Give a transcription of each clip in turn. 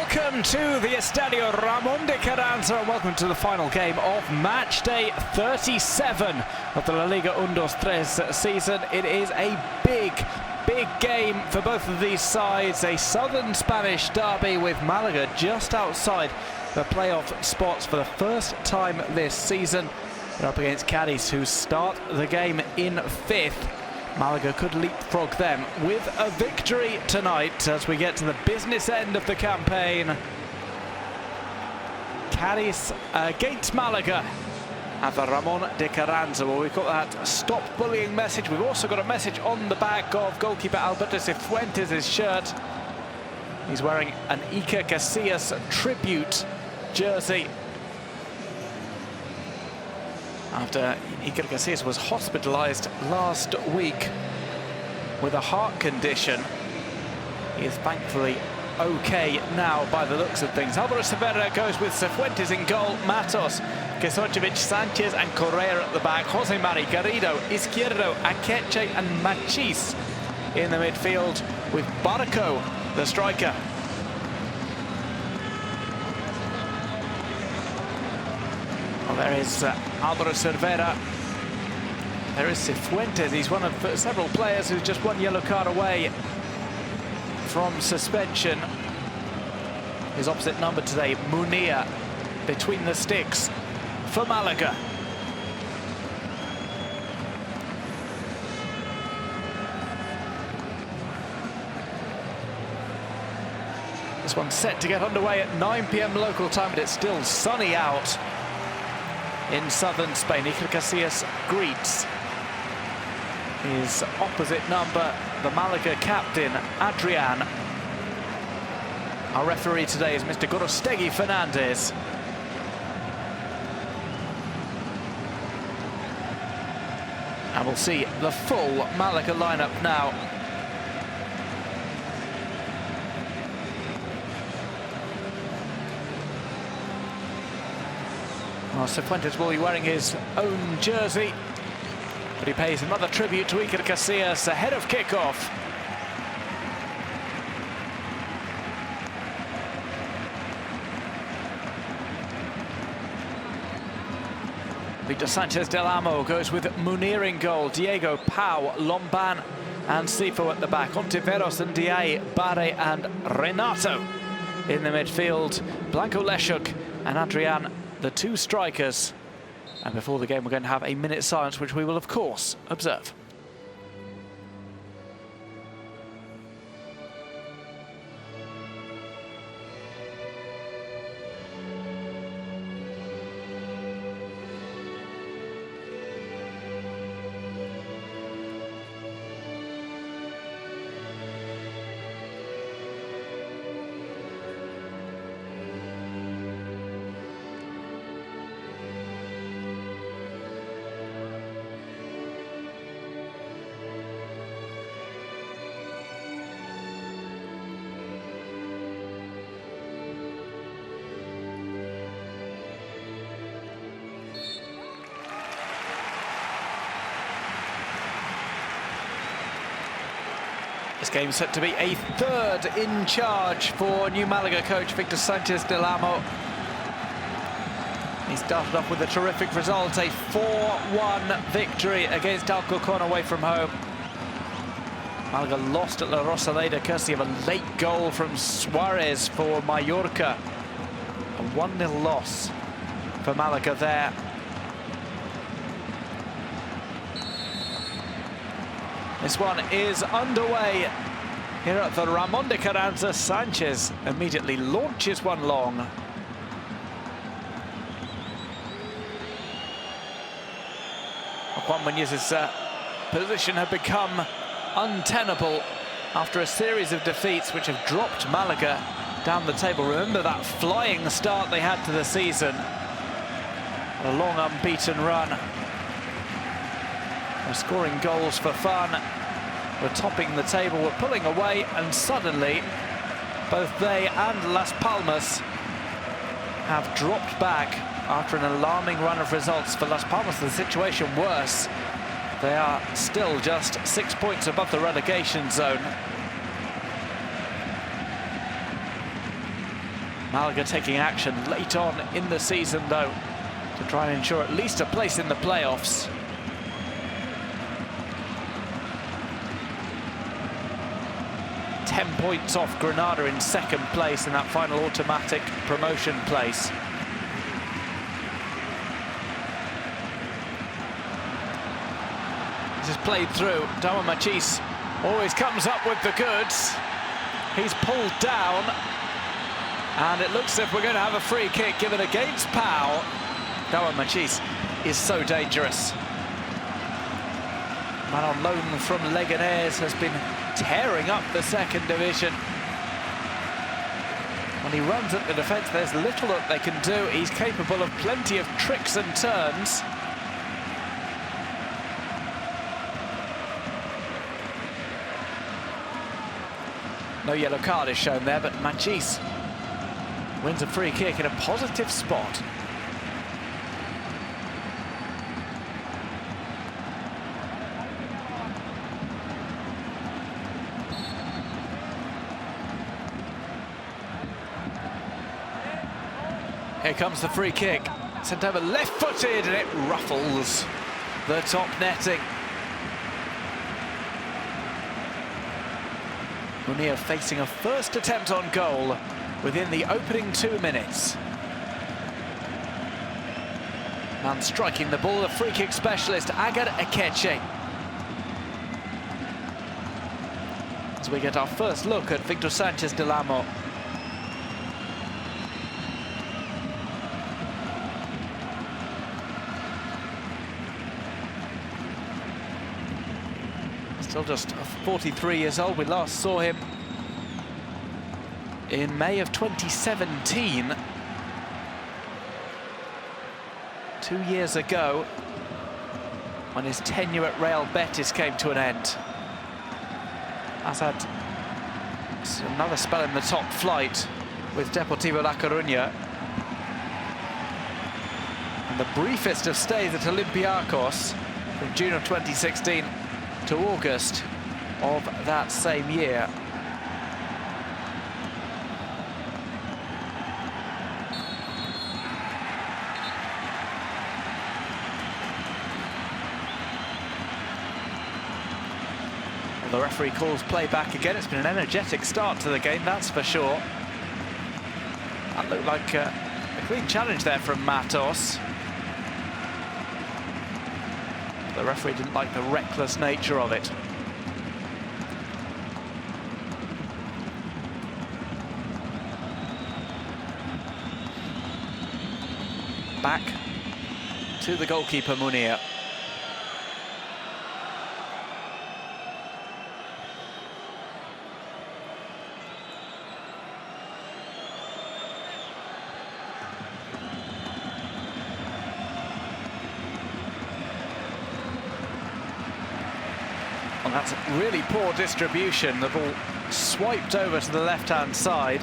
Welcome to the Estadio Ramón de Carranza and welcome to the final game of match day 37 of the La Liga 1-2-3 season. It is a big game for both of these sides. A southern Spanish derby with Malaga just outside the playoff spots for the first time this season. They're up against Cádiz, who start the game in 5th. Malaga could leapfrog them with a victory tonight as we get to the business end of the campaign. Cádiz against Malaga at the Ramón de Carranza. Well, we've got that stop bullying message. We've also got a message on the back of goalkeeper Alberto Cifuentes' shirt. He's wearing an Iker Casillas tribute jersey after Iker Casillas was hospitalized last week with a heart condition. He is thankfully okay now by the looks of things. Álvaro Cervera goes with Cifuentes in goal, Matos, Quezoncevic, Sanchez and Correa at the back, Jose Mari, Garrido, Izquierdo, Akeche and Machis in the midfield with Barco, the striker. Well, there is Álvaro Cervera. There is Cifuentes. He's one of several players who's just one yellow card away from suspension. His opposite number today, Munir, between the sticks for Malaga. This one's set to get underway at 9 p.m. local time, but it's still sunny out in southern Spain. Iker Casillas greets his opposite number, the Malaga captain, Adrian. Our referee today is Mr. Gorostegui Fernandez. And we'll see the full Malaga lineup now. Well, Cifuentes will be wearing his own jersey, but he pays another tribute to Iker Casillas ahead of kickoff. Victor Sanchez Del Amo goes with Munir in goal, Diego, Pau, Lomban and Sifo at the back, Ontiveros and Diay, Bare and Renato in the midfield, Blanco Leszuk and Adrian, the two strikers. And before the game, we're going to have a minute's silence, which we will, of course, observe. This game set to be a third in charge for new Malaga coach Victor Sanchez Del Amo. He started off with a terrific result, a 4-1 victory against Alcorcón away from home. Malaga lost at La Rosaleda courtesy of a late goal from Suarez for Mallorca. A 1-0 loss for Malaga there. This one is underway here at the Ramón de Carranza. Sanchez immediately launches one long. Juan Muñoz's position had become untenable after a series of defeats which have dropped Malaga down the table. Remember that flying start they had to the season. A long unbeaten run. We're scoring goals for fun. We're topping the table, we're pulling away, and suddenly both they and Las Palmas have dropped back after an alarming run of results. For Las Palmas, the situation worse. They are still just 6 points above the relegation zone. Malaga taking action late on in the season, though, to try and ensure at least a place in the playoffs. Ten points off Granada in second place in that final automatic promotion place. This is played through. Dawa Machis always comes up with the goods. He's pulled down, and it looks as if we're going to have a free kick given against Pau. Dawa Machis is so dangerous. Man on loan from Leganés has been tearing up the second division. When he runs at the defence, there's little that they can do. He's capable of plenty of tricks and turns. No yellow card is shown there, but Machis wins a free kick in a positive spot. Here comes the free kick. Sent over left-footed, and it ruffles the top netting. Munir facing a first attempt on goal within the opening 2 minutes. Man striking the ball, the free kick specialist, Agar Ekeche. As we get our first look at Victor Sanchez Del Amo. Still just 43 years old. We last saw him in May of 2017. 2 years ago, when his tenure at Real Betis came to an end. Has had another spell in the top flight with Deportivo La Coruña. And the briefest of stays at Olympiacos from June of 2016 to August of that same year. Well, the referee calls play back again. It's been an energetic start to the game, that's for sure. That looked like a clean challenge there from Matos. The referee didn't like the reckless nature of it. Back to the goalkeeper, Munir. Well, that's really poor distribution. The ball swiped over to the left-hand side.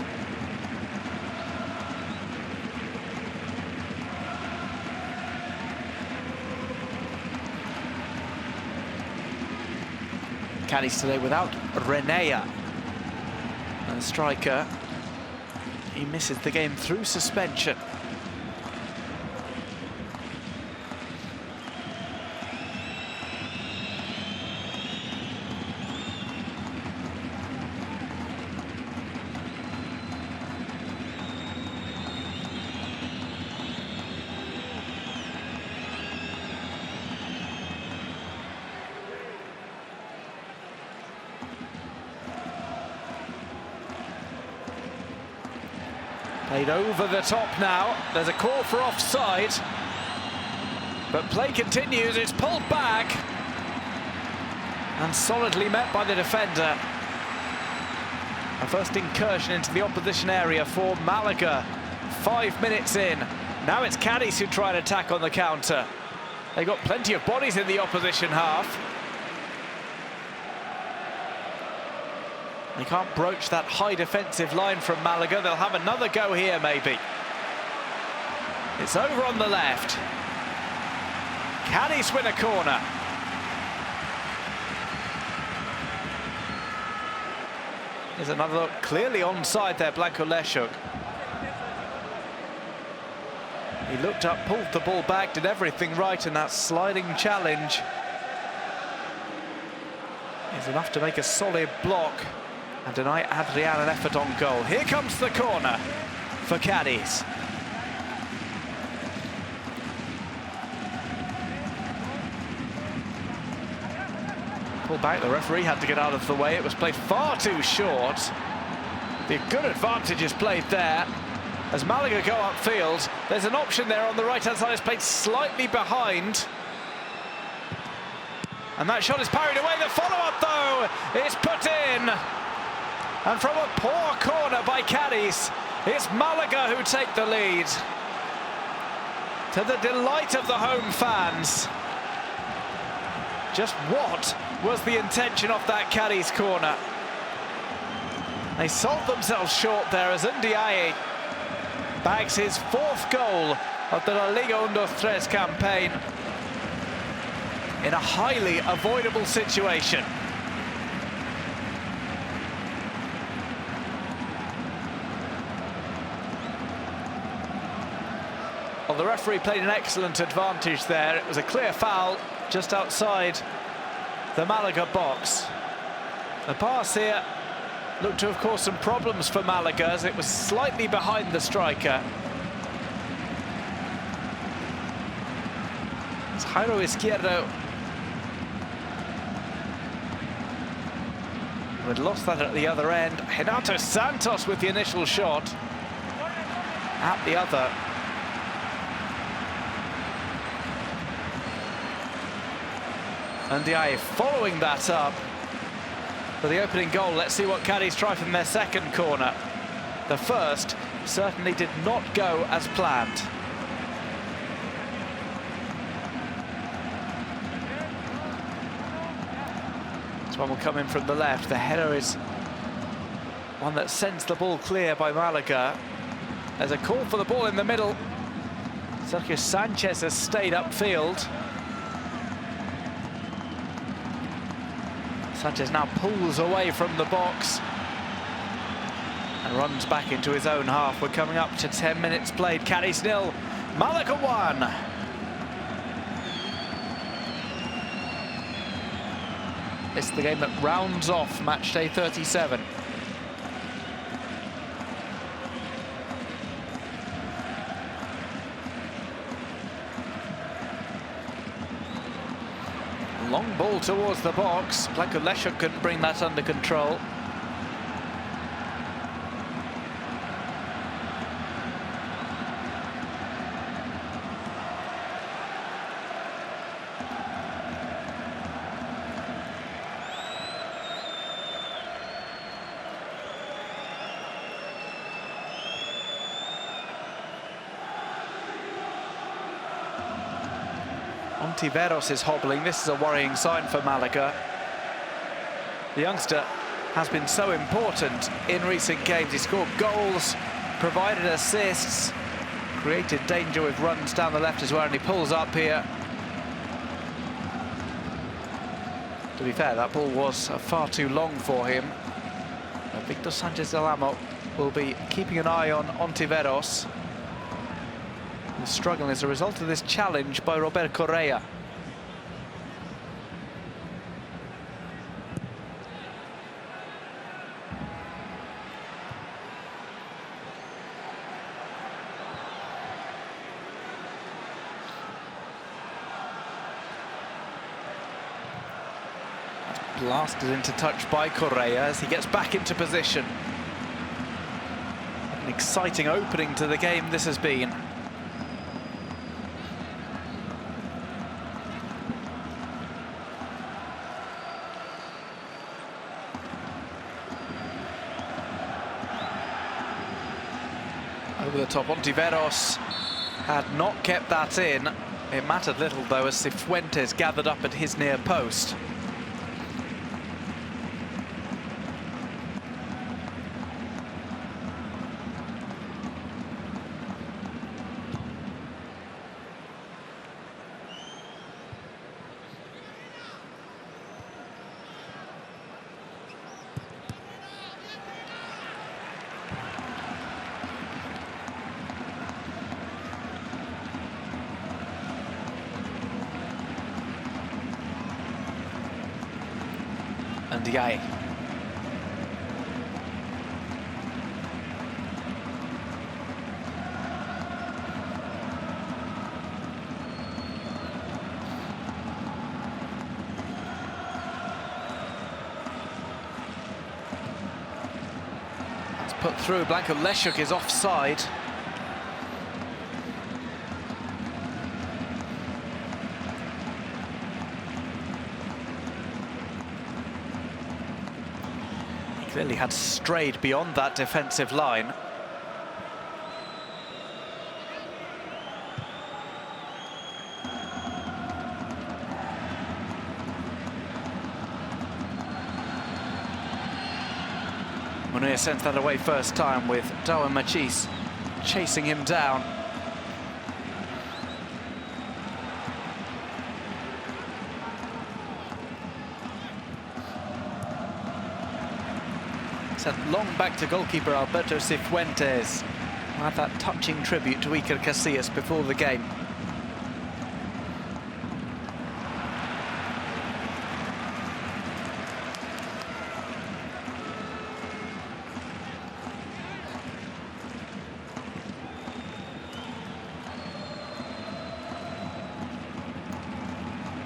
Cádiz today without Renea. And the striker, he misses the game through suspension. Played over the top now. There's a call for offside. But play continues. It's pulled back. And solidly met by the defender. A first incursion into the opposition area for Malaga. 5 minutes in. Now it's Cádiz who try and attack on the counter. They've got plenty of bodies in the opposition half. They can't broach that high defensive line from Malaga. They'll have another go here, maybe. It's over on the left. Cádiz win a corner. There's another look. Clearly onside there, Blanco Leshuk. He looked up, pulled the ball back, did everything right in that sliding challenge. It's enough to make a solid block and deny Adrian an effort on goal. Here comes the corner for Cádiz. Pull back, the referee had to get out of the way. It was played far too short. The good advantage is played there. As Malaga go upfield, there's an option there on the right-hand side. It's played slightly behind. And that shot is parried away. The follow-up, though, is put in. And from a poor corner by Cádiz, it's Malaga who take the lead. To the delight of the home fans. Just what was the intention of that Cádiz corner? They sold themselves short there as Ndiaye bags his 4th goal of the La Liga Under-3 campaign in a highly avoidable situation. Well, the referee played an excellent advantage there. It was a clear foul just outside the Malaga box. The pass here looked to have caused some problems for Malaga as it was slightly behind the striker. It's Jairo Izquierdo who had lost that at the other end. Renato Santos with the initial shot at the other. And Ndiaye following that up for the opening goal. Let's see what Cádiz try from their second corner. The first certainly did not go as planned. This one will come in from the left. The header is one that sends the ball clear by Malaga. There's a call for the ball in the middle. Sergio Sanchez has stayed upfield. Sanchez now pulls away from the box and runs back into his own half. We're coming up to 10 minutes played. Cádiz 0, Malaga 1. It's the game that rounds off match day 37. Long ball towards the box. Blanco Leszek couldn't bring that under control. Ontiveros is hobbling. This is a worrying sign for Malaga. The youngster has been so important in recent games. He scored goals, provided assists, created danger with runs down the left as well, and he pulls up here. To be fair, that ball was far too long for him. Victor Sanchez Del Amo will be keeping an eye on Ontiveros, who's struggling as a result of this challenge by Robert Correa. Blasted into touch by Correa as he gets back into position. An exciting opening to the game this has been. Over the top, Ontiveros had not kept that in. It mattered little though as Cifuentes gathered up at his near post. Ndiaye. That's put through. Blanco Leszczuk is offside. Clearly had strayed beyond that defensive line. Munir sent that away first time with Dawa Machis chasing him down. Sent long back to goalkeeper Alberto Cifuentes. Had that touching tribute to Iker Casillas before the game.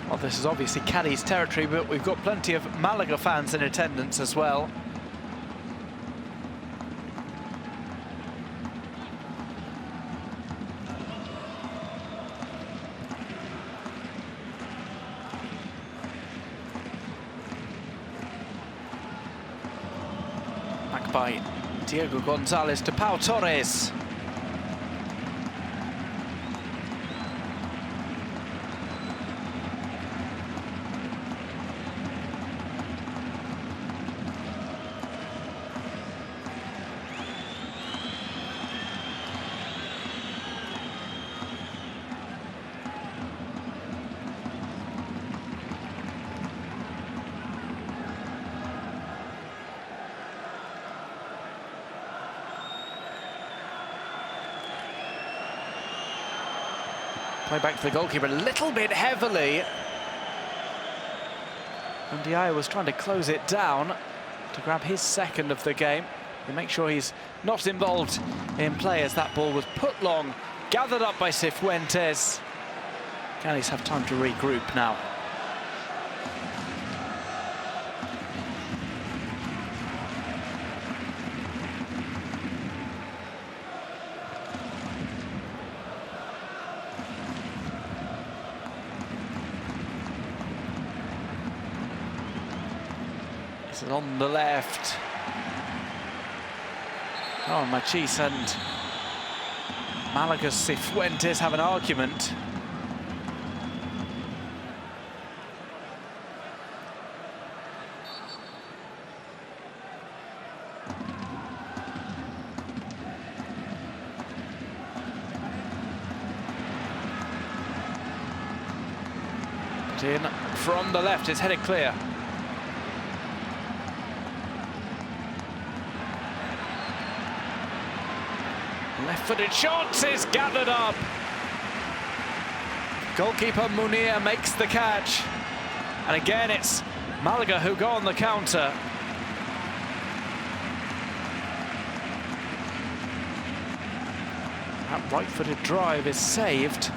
Well, this is obviously Cádiz territory, but we've got plenty of Malaga fans in attendance as well. By Diego Gonzalez to Pau Torres. Play back to the goalkeeper a little bit heavily. And Ndiaye was trying to close it down to grab his second of the game. To make sure he's not involved in play as that ball was put long, gathered up by Cifuentes. Cádiz have time to regroup now. On the left. Oh, Machis and Malaga's Cifuentes have an argument. Put in from the left, it's headed clear. Left-footed shots is gathered up. Goalkeeper Munir makes the catch. And again, it's Malaga who go on the counter. That right-footed drive is saved.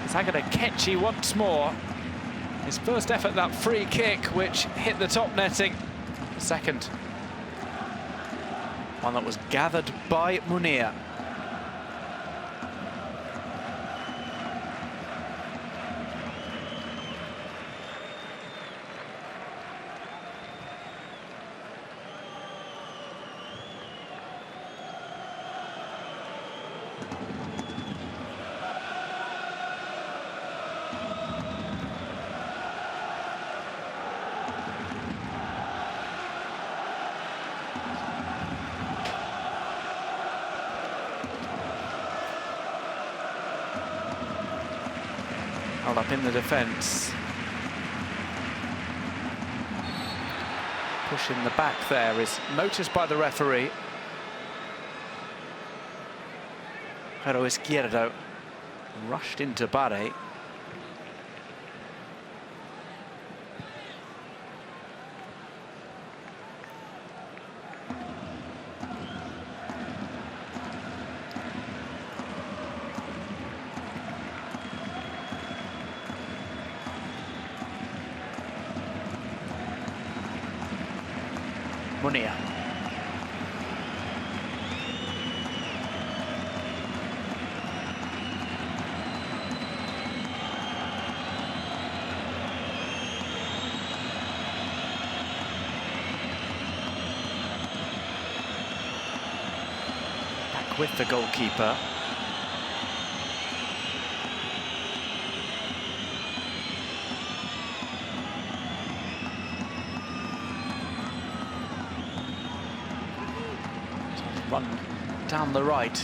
It's Agada Kechi once more. His first effort, that free kick, which hit the top netting. Second. One that was gathered by Munir. Held up in the defence. Push in the back there is noticed by the referee. Pero Izquierdo rushed into Barre. Munia. Back with the goalkeeper. Run down the right.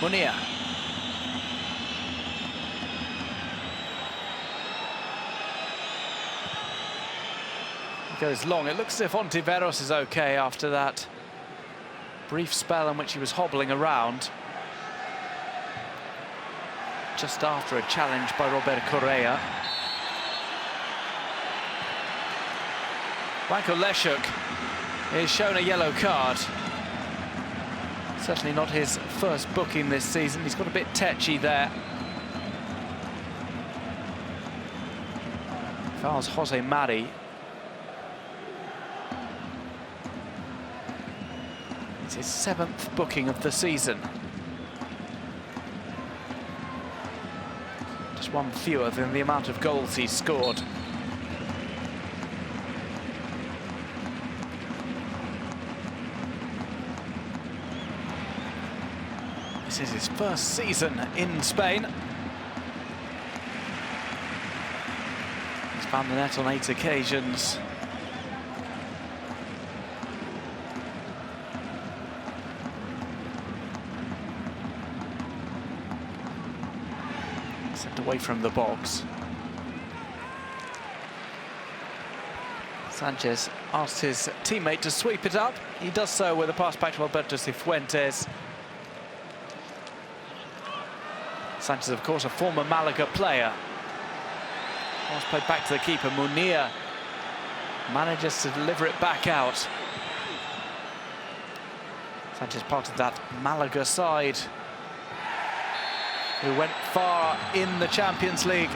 Munia. It goes long. It looks as if Ontiveros is okay after that brief spell in which he was hobbling around. Just after a challenge by Robert Correa. Branko Leszuk is shown a yellow card. Certainly not his first booking this season. He's got a bit tetchy there. Fouls Jose Mari. It's his 7th booking of the season. Just one fewer than the amount of goals he's scored. This is his first season in Spain. He's found the net on 8 occasions. Sent away from the box. Sanchez asks his teammate to sweep it up. He does so with a pass back to Alberto Cifuentes. Sanchez, of course, a former Malaga player. Pass played back to the keeper. Munia manages to deliver it back out. Sanchez part of that Malaga side who went far in the Champions League.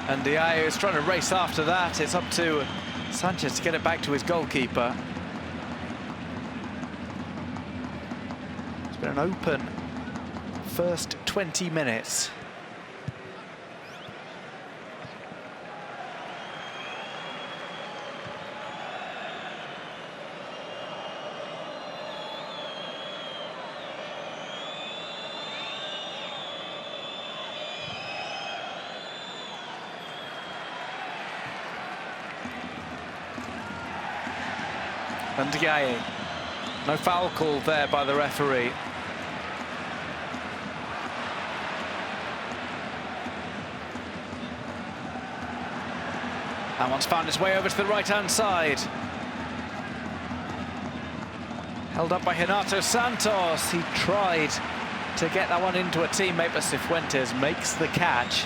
And Diaye is trying to race after that. It's up to Sanchez to get it back to his goalkeeper. It's been an open first 20 minutes. And Diaye, no foul call there by the referee. That one's found its way over to the right-hand side. Held up by Renato Santos. He tried to get that one into a teammate, but Cifuentes makes the catch.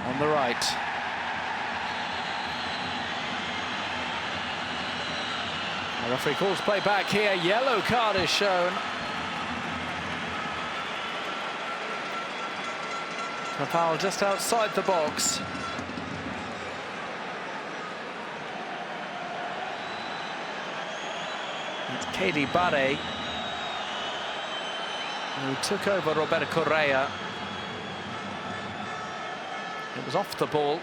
On the right. Referee calls play back here. Yellow card is shown. A foul just outside the box. It's Katie Barre who took over Roberto Correa. It was off the ball,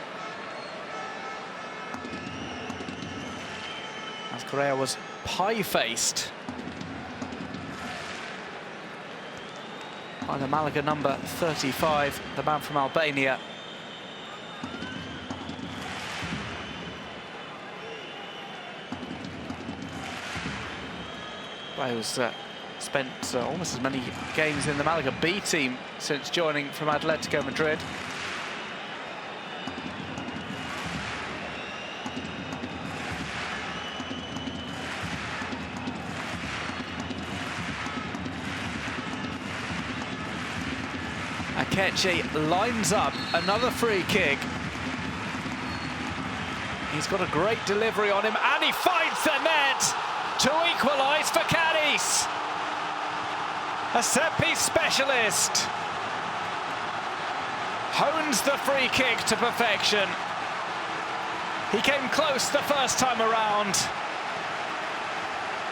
as Correa was pie-faced by the Malaga number 35, the man from Albania. Who's spent almost as many games in the Malaga B team since joining from Atletico Madrid. Akechi lines up another free kick. He's got a great delivery on him, and he finds the net to equalise for Cádiz. A set-piece specialist hones the free kick to perfection. He came close the first time around.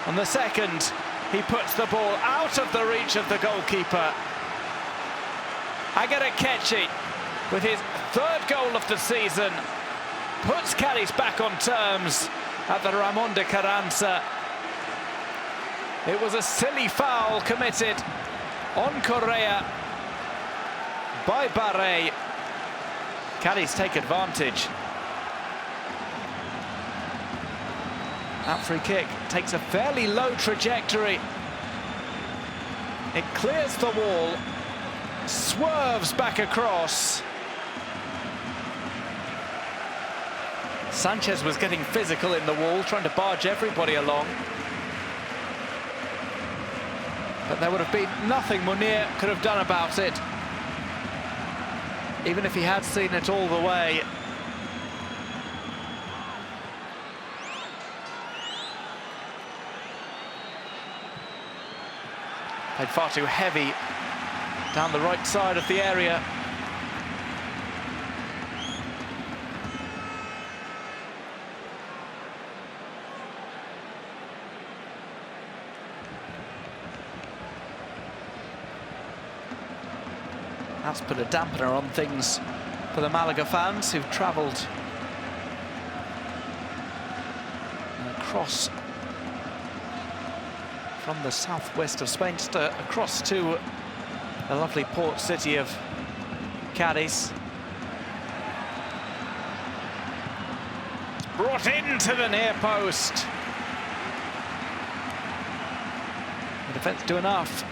On the second, he puts the ball out of the reach of the goalkeeper. Aguirre Akechi, with his third goal of the season, puts Cádiz back on terms at the Ramón de Carranza. It was a silly foul committed on Correa by Barre. Cádiz take advantage. That free kick takes a fairly low trajectory. It clears the wall, swerves back across. Sanchez was getting physical in the wall, trying to barge everybody along. But there would have been nothing Munir could have done about it, even if he had seen it all the way. Played far too heavy down the right side of the area. That's put a dampener on things for the Malaga fans who've travelled across from the southwest of Spain, just across to the lovely port city of Cádiz. Brought into the near post. The defence do enough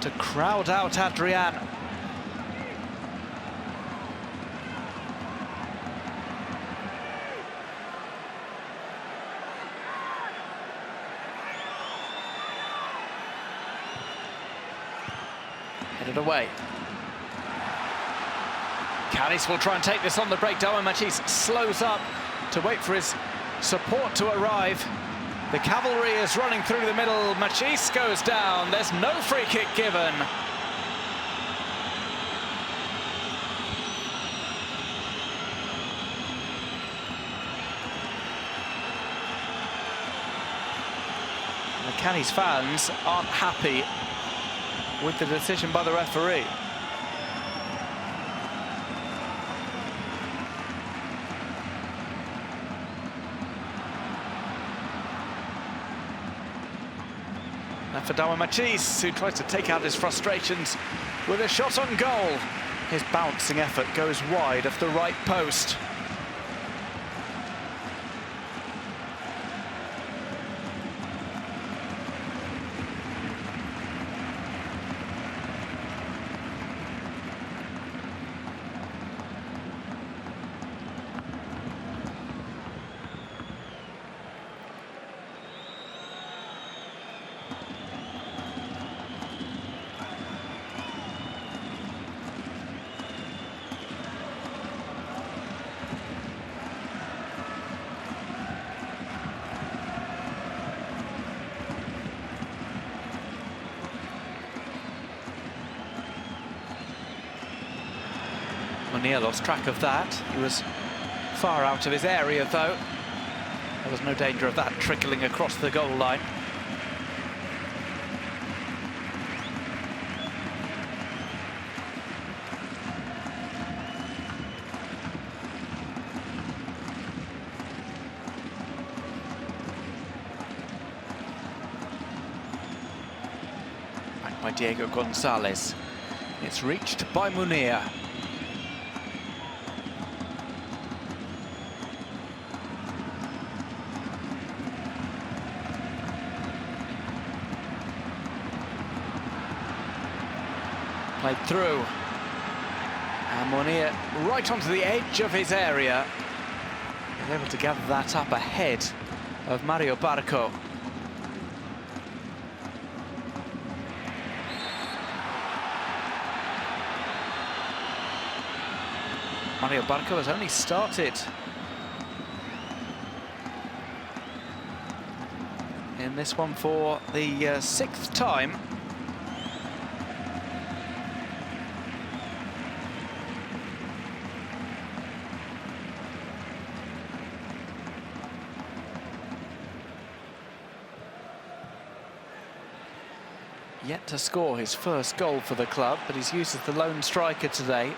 to crowd out Adrian. Headed away. Cádiz will try and take this on the break. Darwin Machis slows up to wait for his support to arrive. The cavalry is running through the middle. Machis goes down. There's no free kick given. The Cádiz fans aren't happy with the decision by the referee. And for Darwin Machis, who tries to take out his frustrations with a shot on goal. His bouncing effort goes wide of the right post. Munir lost track of that. He was far out of his area, though. There was no danger of that trickling across the goal line. Back by Diego Gonzalez. It's reached by Munir. Played through. And Munir right onto the edge of his area. He's able to gather that up ahead of Mario Barco. Mario Barco has only started in this one for the sixth time. Yet to score his first goal for the club, but he's used as the lone striker today.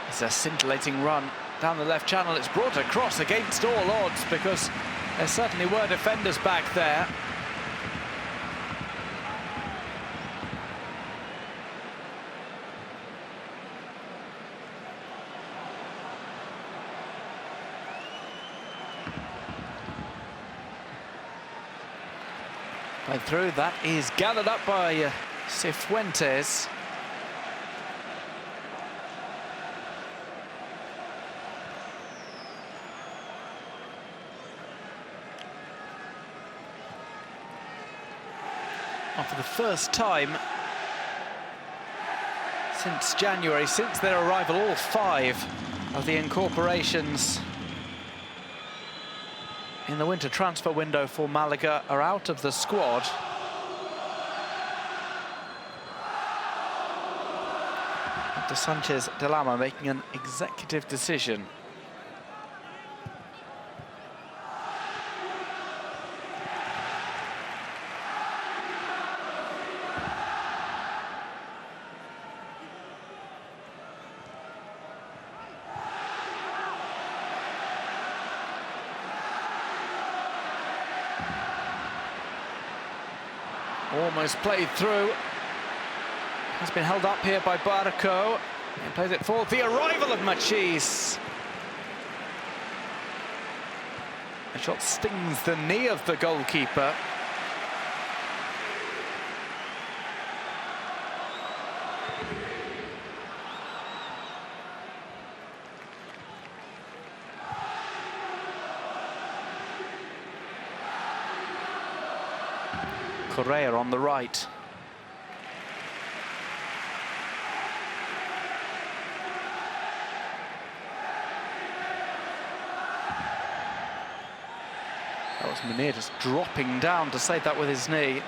It's a scintillating run down the left channel. It's brought across against all odds because there certainly were defenders back there. Played through, that is gathered up by Cifuentes. For the first time since January, since their arrival, all 5 of the incorporations in the winter transfer window for Malaga are out of the squad. After Sanchez de Lama making an executive decision. Almost played through. Has been held up here by Barco. He plays it forward. The arrival of Machis. The shot stings the knee of the goalkeeper. Correa on the right. That was Munir just dropping down to save that with his knee.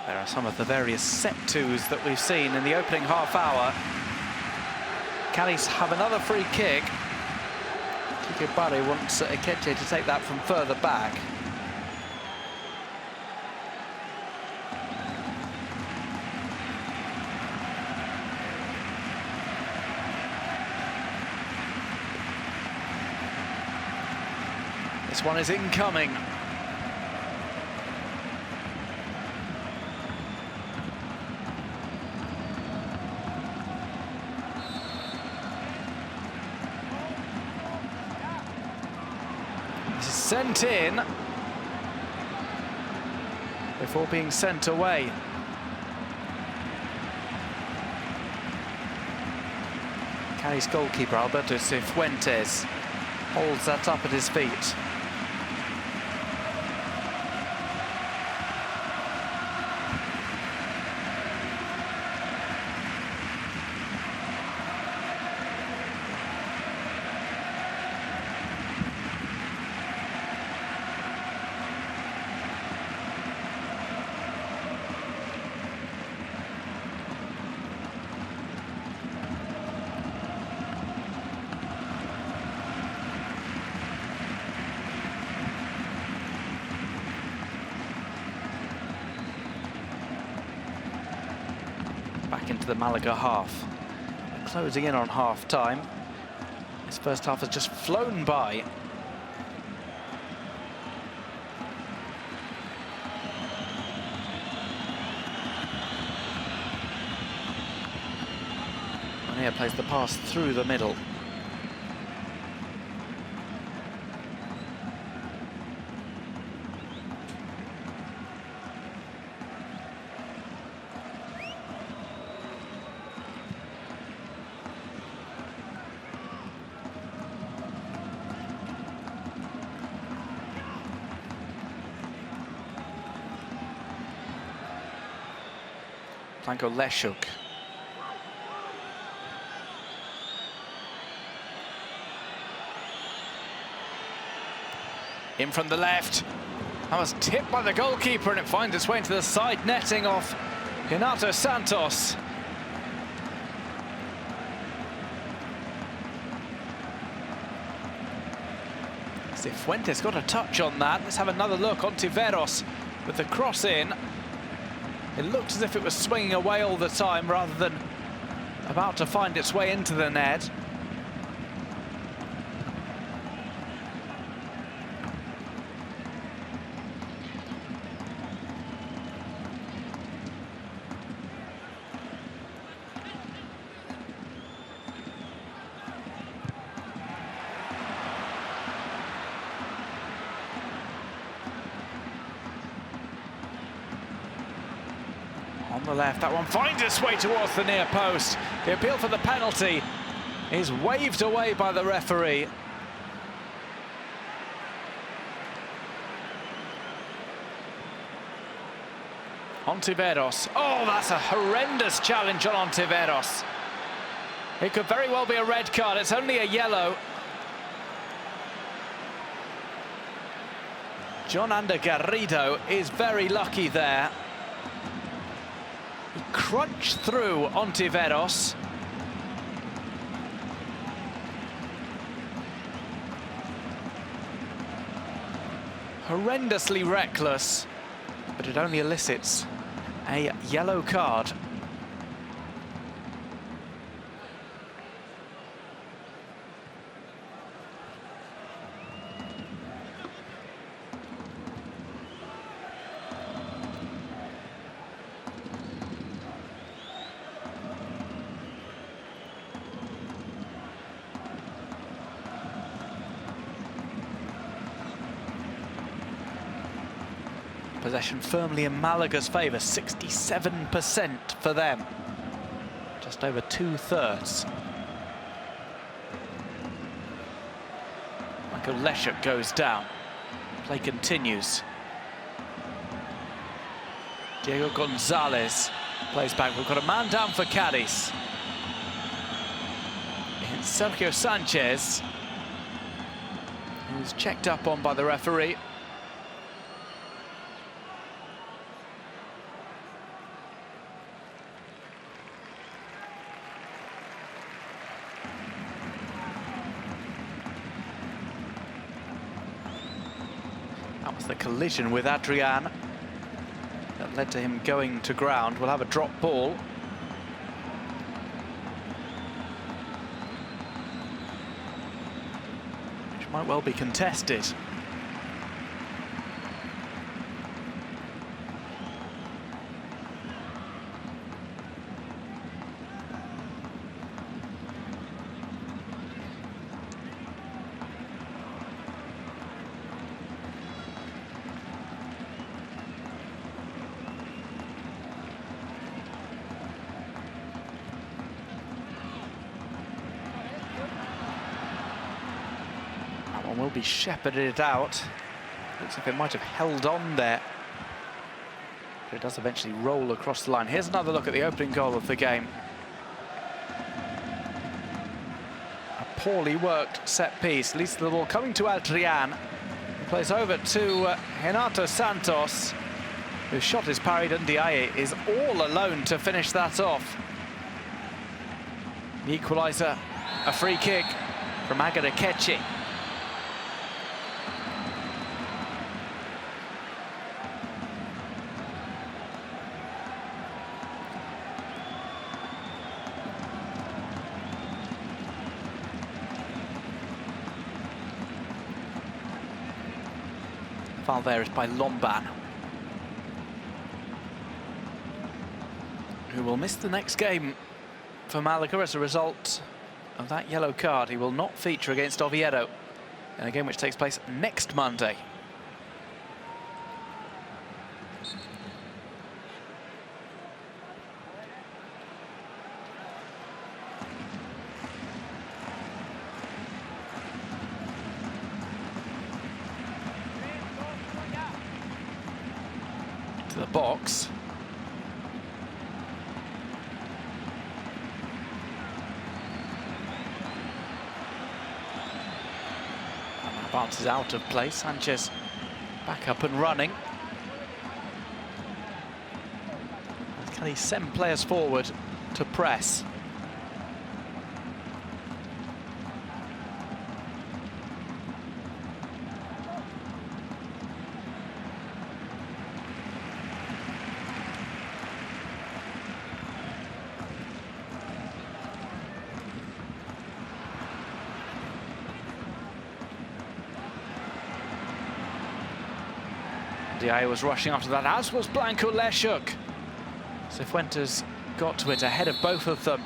There are some of the various set-tos that we've seen in the opening half hour. Cádiz have another free kick. Kike Barry wants Equatorial to take that from further back. This one is incoming. Sent in before being sent away. Cádiz goalkeeper Alberto Cifuentes holds that up at his feet. back into the Malaga half. They're closing in on half-time. This first half has just flown by. And here plays the pass through the middle. Planko Leszuk. In from the left. That was tipped by the goalkeeper and it finds its way into the side netting of Renato Santos. Cifuentes got a touch on that. Let's have another look. Ontiveros with the cross in. It looked as if it was swinging away all the time rather than about to find its way into the net. On the left, that one finds its way towards the near post. The appeal for the penalty is waved away by the referee. Ontiveros. Oh, that's a horrendous challenge on Ontiveros. It could very well be a red card. It's only a yellow. John Ander Garrido is very lucky there. He crunched through Ontiveros. Horrendously reckless, but it only elicits a yellow card. Possession firmly in Malaga's favour, 67% for them. Just over 2/3. Michael Leszuk goes down. Play continues. Diego Gonzalez plays back. We've got a man down for Cádiz. It's Sergio Sanchez, who's checked up on by the referee. That was the collision with Adrian that led to him going to ground. We'll have a drop ball. Which might well be contested. Will be shepherded out. Looks like it might have held on there, but it does eventually roll across the line. Here's another look at the opening goal of the game. A poorly worked set piece. Leads the ball coming to Adrian. He plays over to Renato Santos, whose shot is parried, and Ndiaye is all alone to finish that off. The equaliser, a free kick from Agada Kechi. Foul there is by Lomban, who will miss the next game for Malaga as a result of that yellow card. He will not feature against Oviedo in a game which takes place next Monday. To the box. Bounces out of play. Sanchez back up and running. Can he send players forward to press? Dia was rushing after that, as was Blanco Leshuk. Cifuentes got to it ahead of both of them.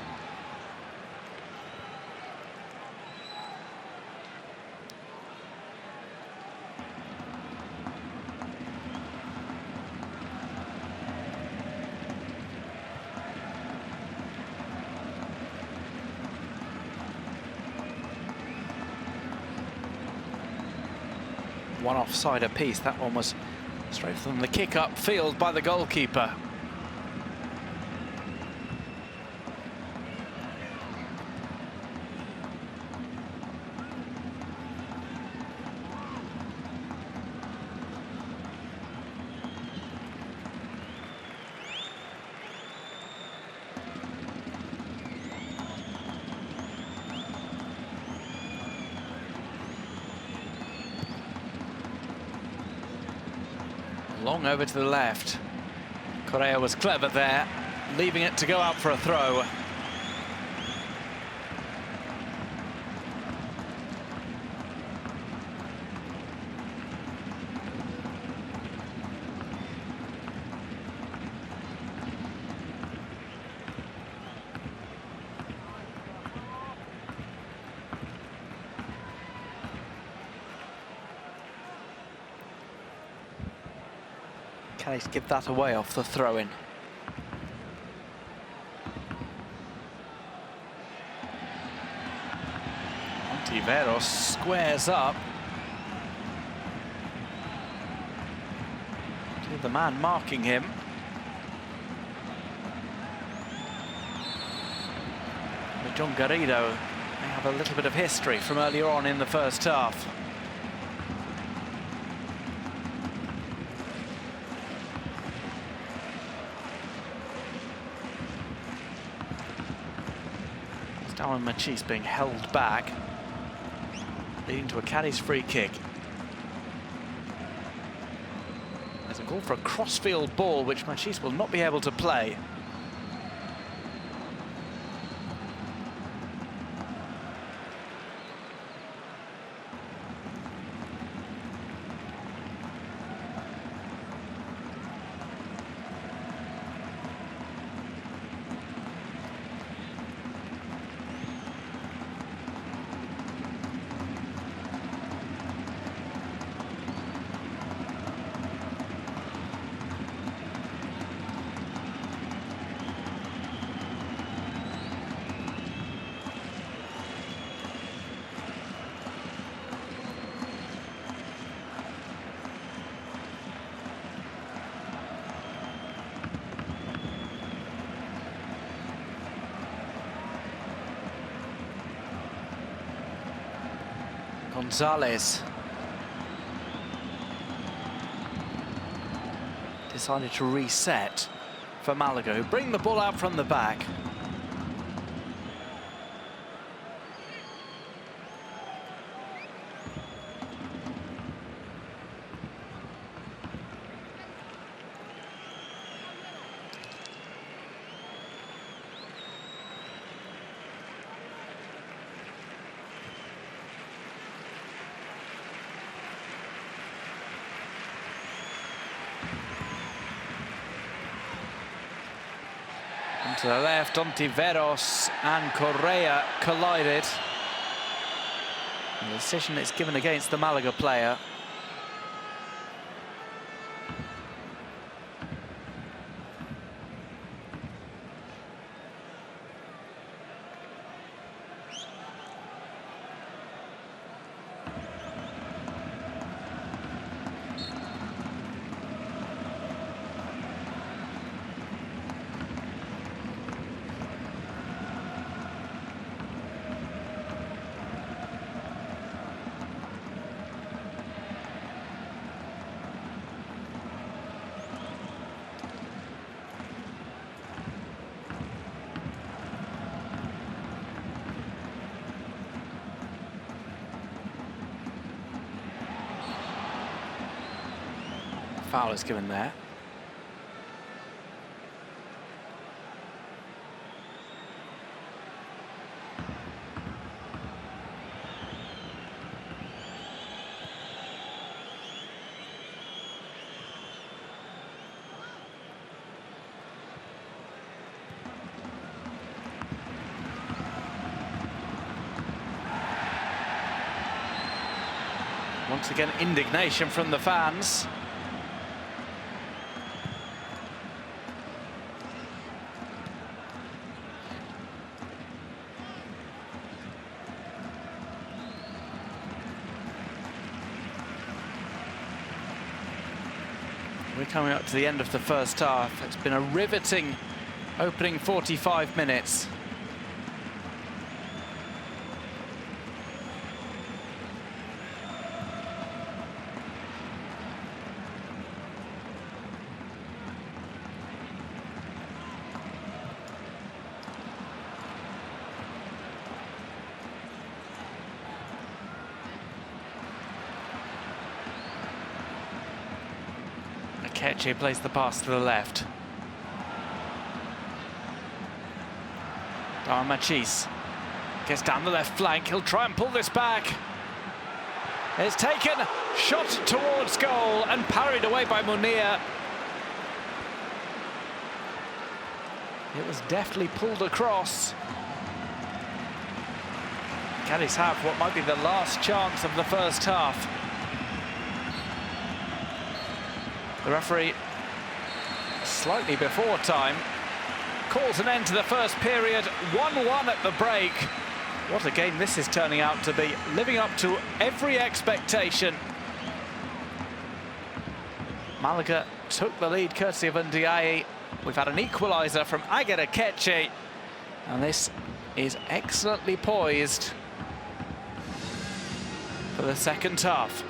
One offside apiece. That one was straight from the kick up field by the goalkeeper. Long over to the left. Correa was clever there, leaving it to go out for a throw. Can he give that away off the throw-in? Ontiveros squares up. To the man marking him. But John Garrido may have a little bit of history from earlier on in the first half. Darren Machis being held back, leading to a Cádiz free kick. There's a call for a crossfield ball, which Machis will not be able to play. Gonzalez decided to reset for Malaga, who bring the ball out from the back. To the left, Ontiveros and Correa collided. And the decision is given against the Malaga player. Foul is given there. Once again, indignation from the fans. We're coming up to the end of the first half. It's been a riveting opening 45 minutes. Ketche plays the pass to the left. Machis gets down the left flank. He'll try and pull this back. It's taken, shot towards goal and parried away by Munir. It was deftly pulled across. Cádiz have what might be the last chance of the first half. The referee, slightly before time, calls an end to the first period. 1-1 at the break. What a game this is turning out to be, living up to every expectation. Malaga took the lead courtesy of Ndiaye. We've had an equaliser from Agada Ketche, and this is excellently poised for the second half.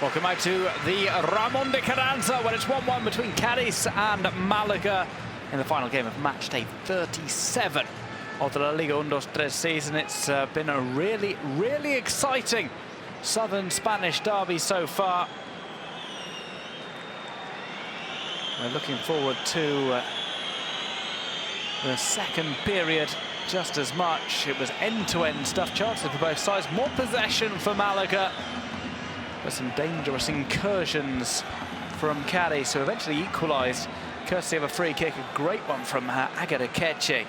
Welcome out to the Ramon de Carranza, where it's 1-1 between Cádiz and Málaga in the final game of match day 37 of the La Liga 1-2-3 season. It's been a really exciting southern Spanish derby so far. We're looking forward to the second period just as much. It was end-to-end stuff, chances for both sides, more possession for Málaga, but some dangerous incursions from Cádiz, who eventually equalised courtesy of a free kick, a great one from Agada Kechi.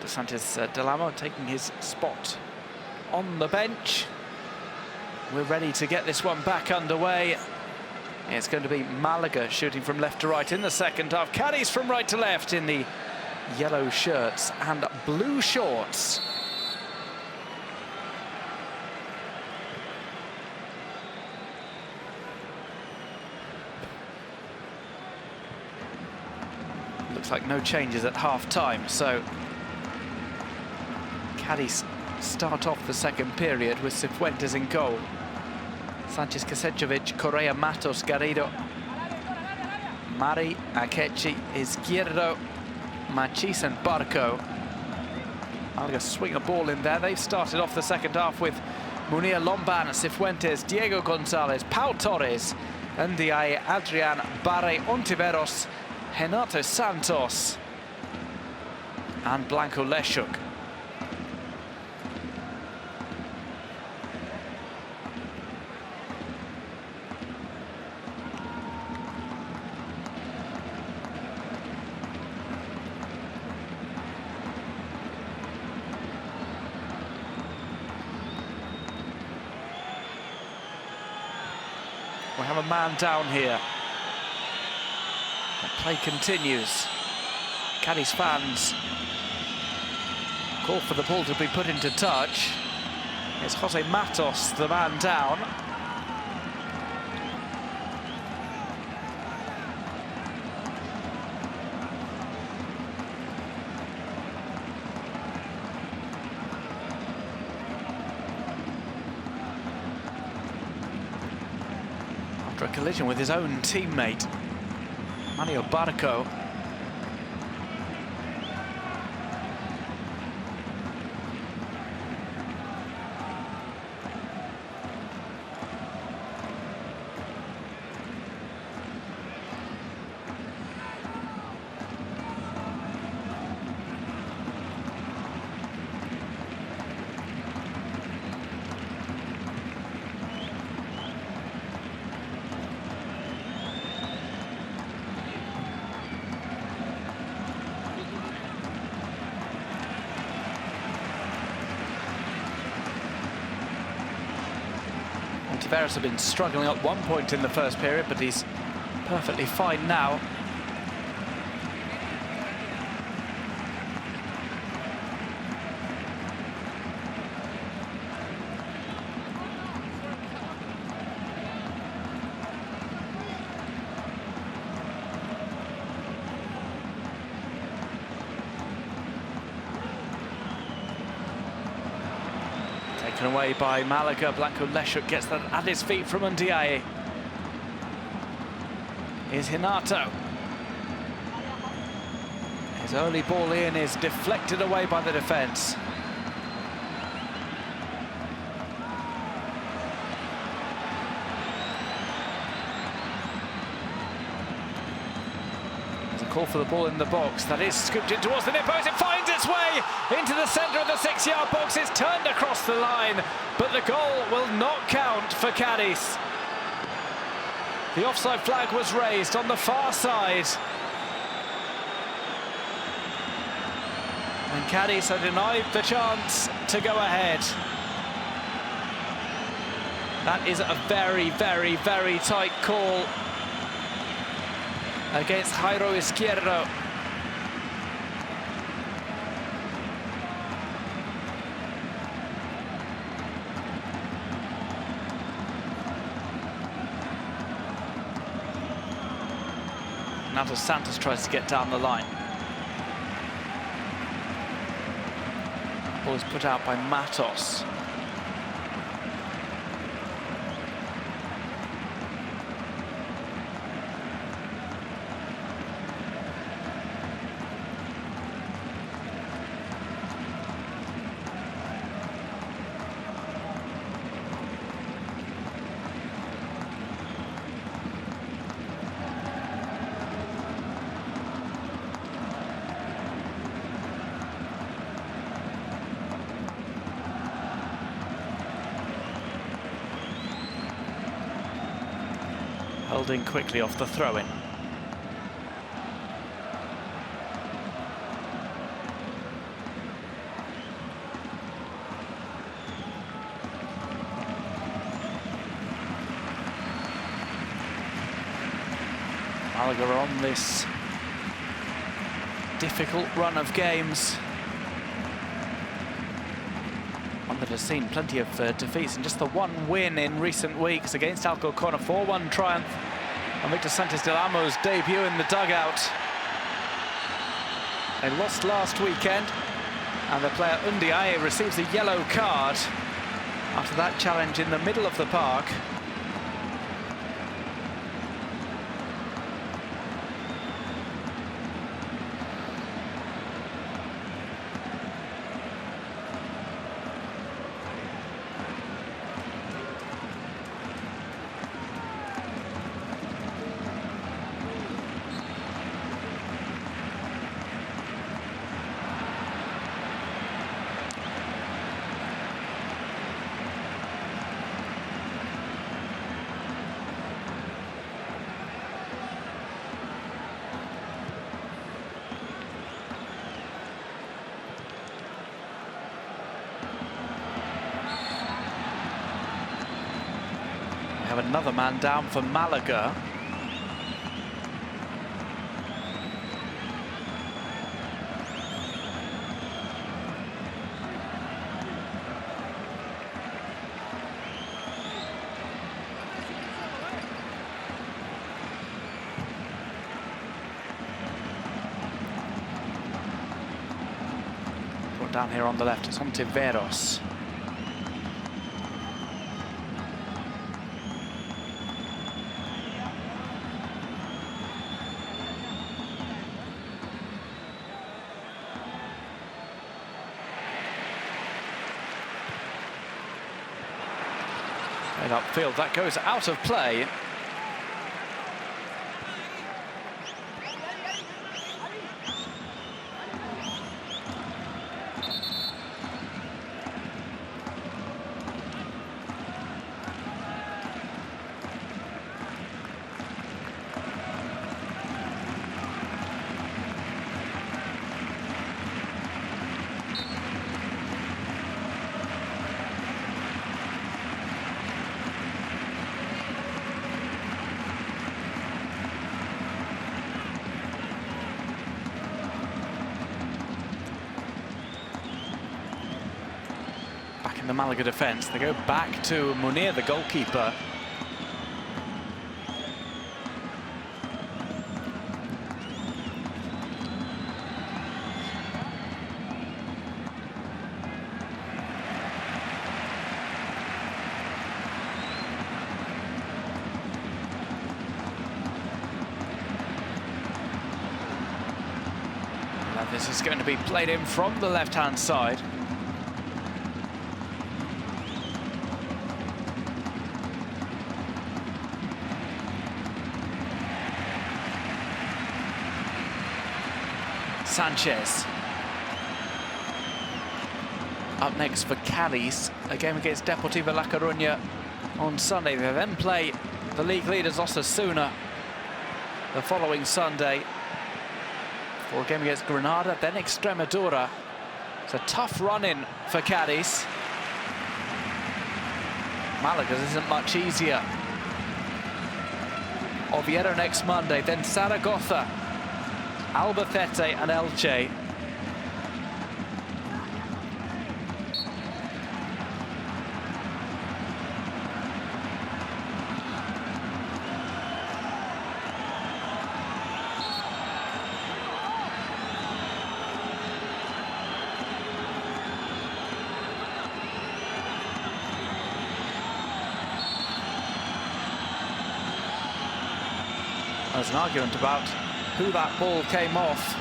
Sanchez Delamo taking his spot on the bench. We're ready to get this one back underway. It's going to be Málaga shooting from left to right in the second half. Cádiz from right to left in the yellow shirts and blue shorts. Looks like no changes at half-time, so Cádiz start off the second period with Cifuentes in goal. Sanchez Kasejovic, Correa, Matos, Garrido, Mari, Akechi, Izquierdo, Machis and Barco. Málaga swing a ball in there. They've started off the second half with Munir Lomban, Cifuentes, Diego Gonzalez, Pau Torres, Ndiaye, Adrian, Barre, Ontiveros, Renato Santos and Blanco Leszuk. We have a man down here. The play continues. Cádiz fans call for the ball to be put into touch. It's Jose Matos, the man down. After a collision with his own teammate, Mario Barco. Ontiveros have been struggling at one point in the first period, but he's perfectly fine now. Taken away by Málaga. Blanco Leszuk gets that at his feet from Ndiaye. Here's Renato. His early ball in is deflected away by the defence. Call for the ball in the box. That is scooped in towards the near post. It finds its way into the centre of the 6-yard box. It's turned across the line, but the goal will not count for Cádiz. The offside flag was raised on the far side. And Cádiz are denied the chance to go ahead. That is a very tight call against Jairo Izquierdo. Nato Santos tries to get down the line. Ball is put out by Matos. In quickly off the throw-in. Malaga are on this difficult run of games. One that has seen plenty of defeats and just the one win in recent weeks against Alcorcón, a 4-1 triumph. And Victor Santos Del Amo's debut in the dugout. They lost last weekend, and the player Undiaye receives a yellow card after that challenge in the middle of the park. Another man down for Malaga. Brought down here on the left, it's Ontiveros. Upfield, that goes out of play. The Malaga defence. They go back to Munir, the goalkeeper. And this is going to be played in from the left-hand side. Sanchez. Up next for Cádiz, a game against Deportivo La Coruña on Sunday. They then play the league leaders Osasuna the following Sunday for a game against Granada, then Extremadura. It's a tough run-in for Cádiz. Malaga's isn't much easier. Oviedo next Monday, then Zaragoza, Albacete and Elche. There's an argument about who that ball came off.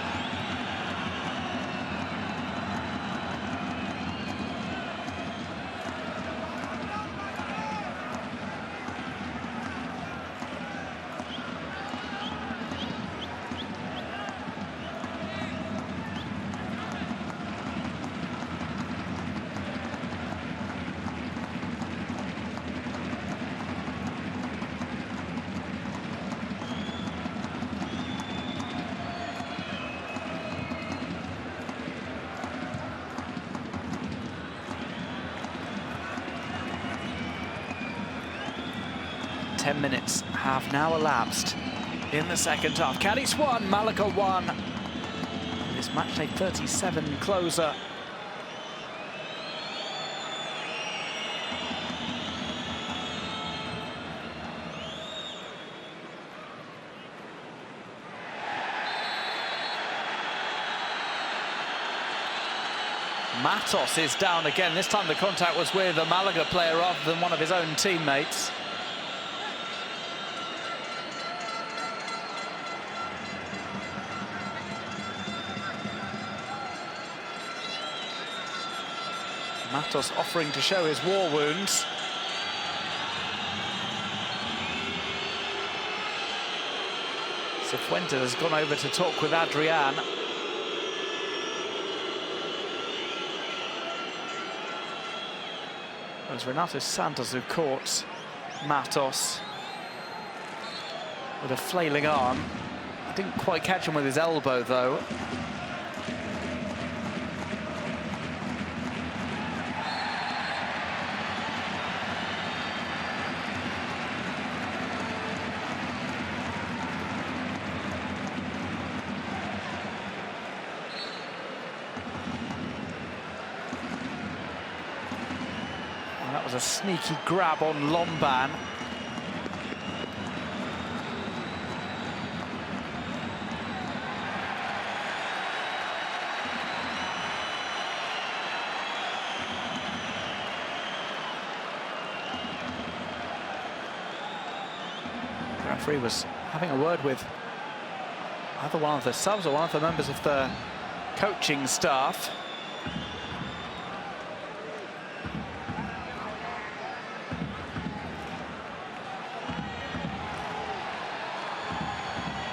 Minutes have now elapsed in the second half. Cádiz 1, Malaga 1. This matchday 37 closer. Matos is down again. This time the contact was with a Malaga player rather than one of his own teammates. Matos offering to show his war wounds. Cifuentes has gone over to talk with Adrian. It was Renato Santos who caught Matos with a flailing arm. Didn't quite catch him with his elbow, though. A sneaky grab on Lomban. The referee was having a word with either one of the subs or one of the members of the coaching staff.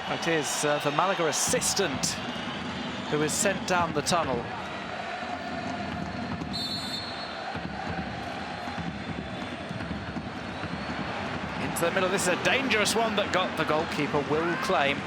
It is the Malaga assistant who is sent down the tunnel. Into the middle. This is a dangerous one that got the goalkeeper will claim.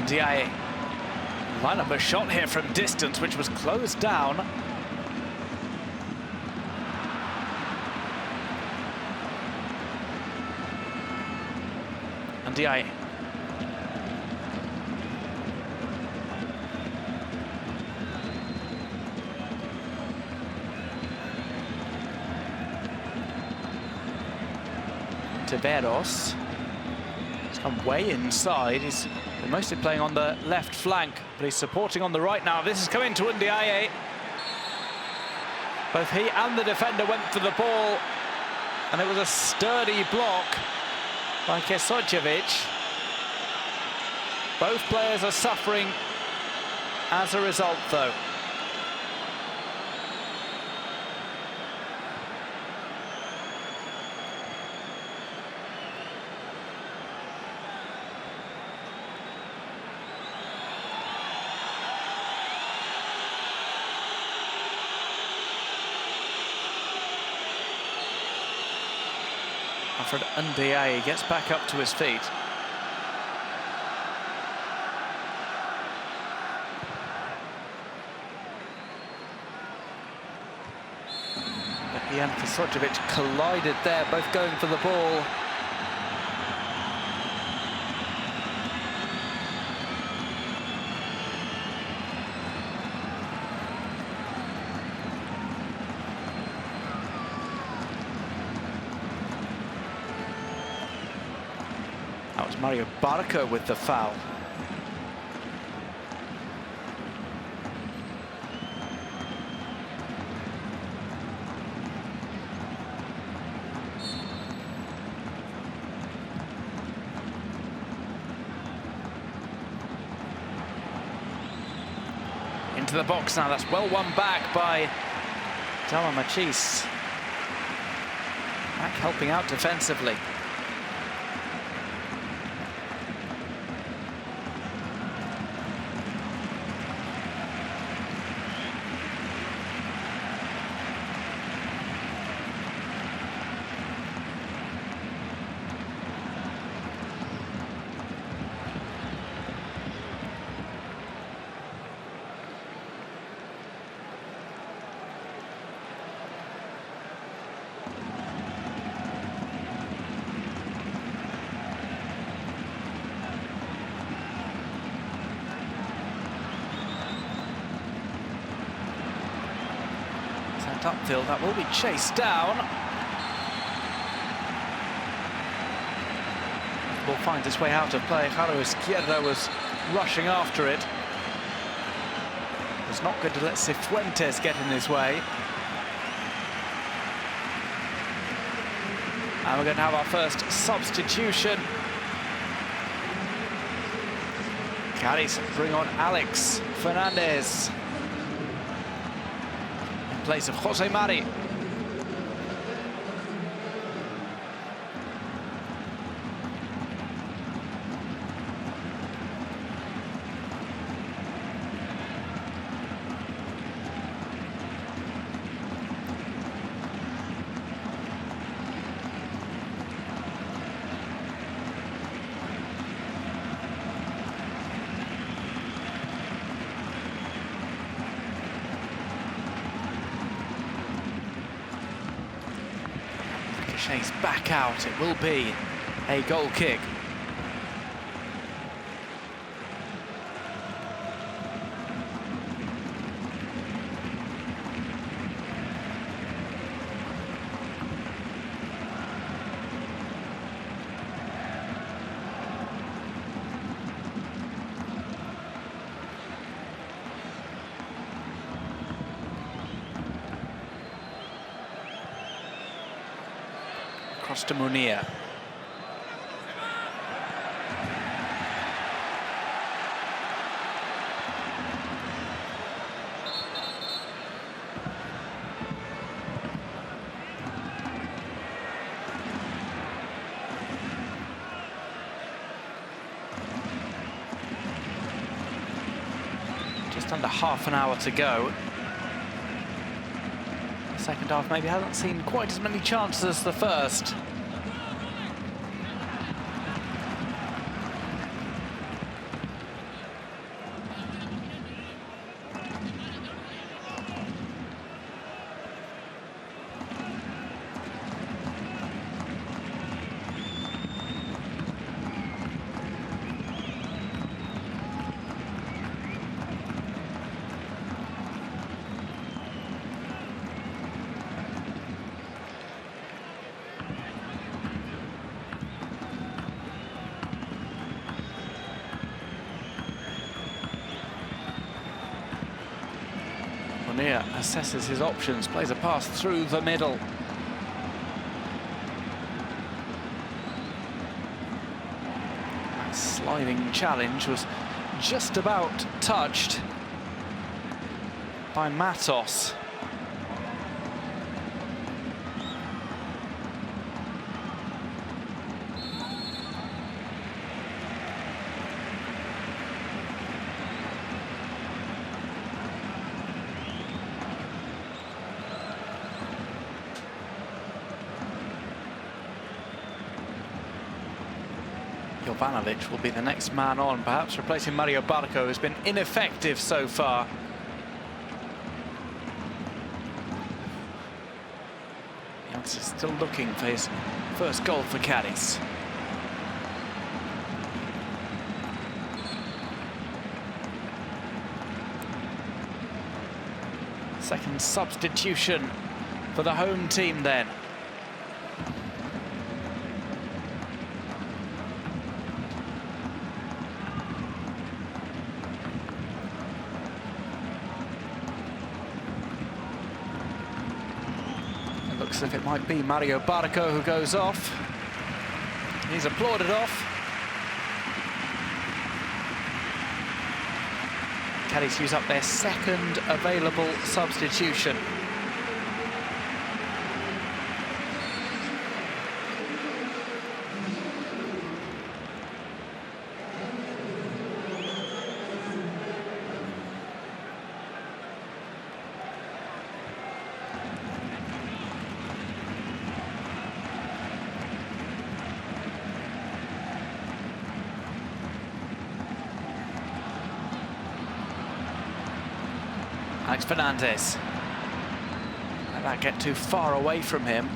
Ndiaye line up a shot here from distance, which was closed down. Ndiaye. Tiveros. He's come way inside. He's mostly playing on the left flank, but he's supporting on the right now. This is coming to Ndiaye. Both he and the defender went for the ball, and it was a sturdy block by Kesojevic. Both players are suffering as a result, though. Alfred Ndiaye gets back up to his feet. Ian Fasojevic collided there, both going for the ball. That was Mario Barca with the foul. Into the box now, that's well won back by Dama Machis. Back helping out defensively. Upfield, that will be chased down. Ball finds its way out of play. Jaro Izquierdo was rushing after it. It's not good to let Cifuentes get in his way. And we're going to have our first substitution. Cádiz bring on Alex Fernandez in place of Jose Mari. Chase back out, it will be a goal kick. Across to Munir. Just under half an hour to go. Second half maybe hasn't seen quite as many chances as the first. Munir assesses his options, plays a pass through the middle. That sliding challenge was just about touched by Matos. Jovanovic will be the next man on, perhaps replacing Mario Barco, who's been ineffective so far. The youngster's still looking for his first goal for Cádiz. Second substitution for the home team then. It looks as if it might be Mario Barco who goes off. He's applauded off. Cádiz use up their second available substitution. Alex Fernandez. Let that get too far away from him.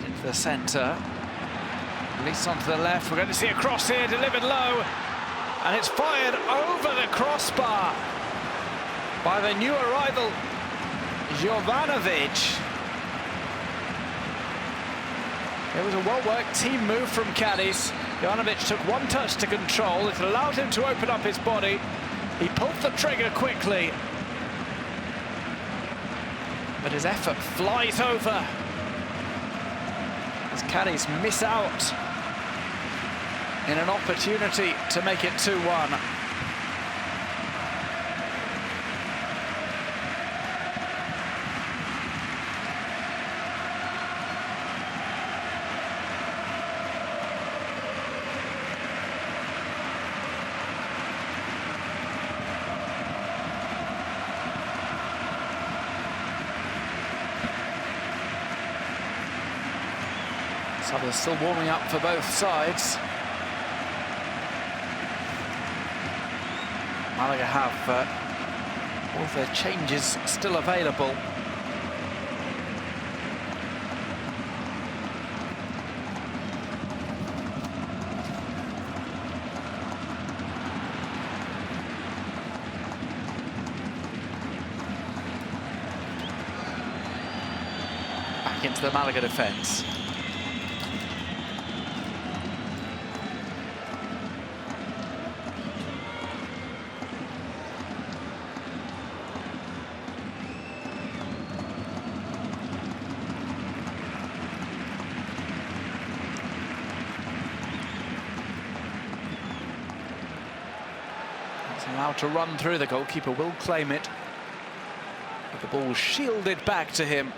Into the centre. Release onto the left. We're going to see a cross here, delivered low, and it's fired over the crossbar by the new arrival, Jovanovic. It was a well-worked team move from Cádiz. Jovanovic took one touch to control. It allowed him to open up his body. He pulled the trigger quickly, but his effort flies over as Cádiz miss out in an opportunity to make it 2-1. So they're still warming up for both sides. Malaga have all of their changes still available. Back into the Malaga defence. Allowed to run through, the goalkeeper will claim it, but the ball shielded back to him.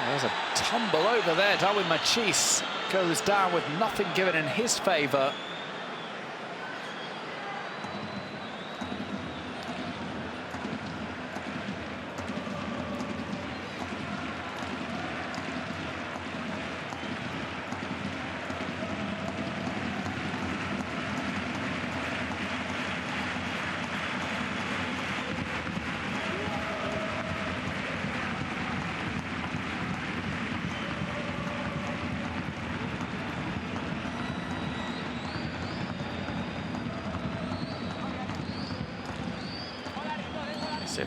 There's a tumble over there. Darwin Machis goes down with nothing given in his favour.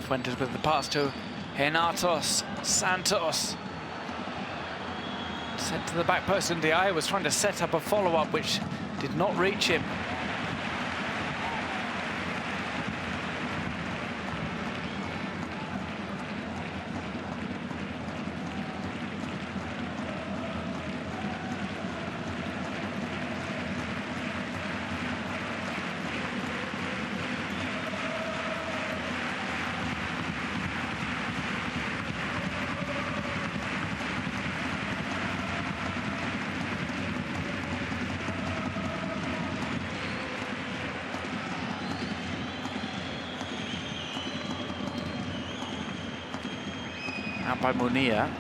Fuentes with the pass to Renatos Santos. Sent to the back post, and Diaye was trying to set up a follow-up which did not reach him. Out by Munir.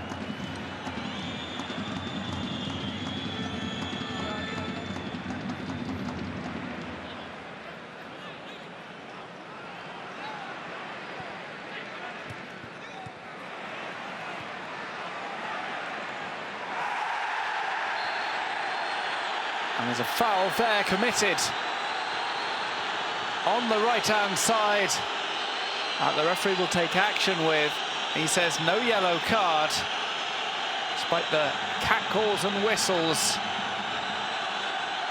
And there's a foul there committed on the right-hand side that the referee will take action with. He says no yellow card, despite the catcalls and whistles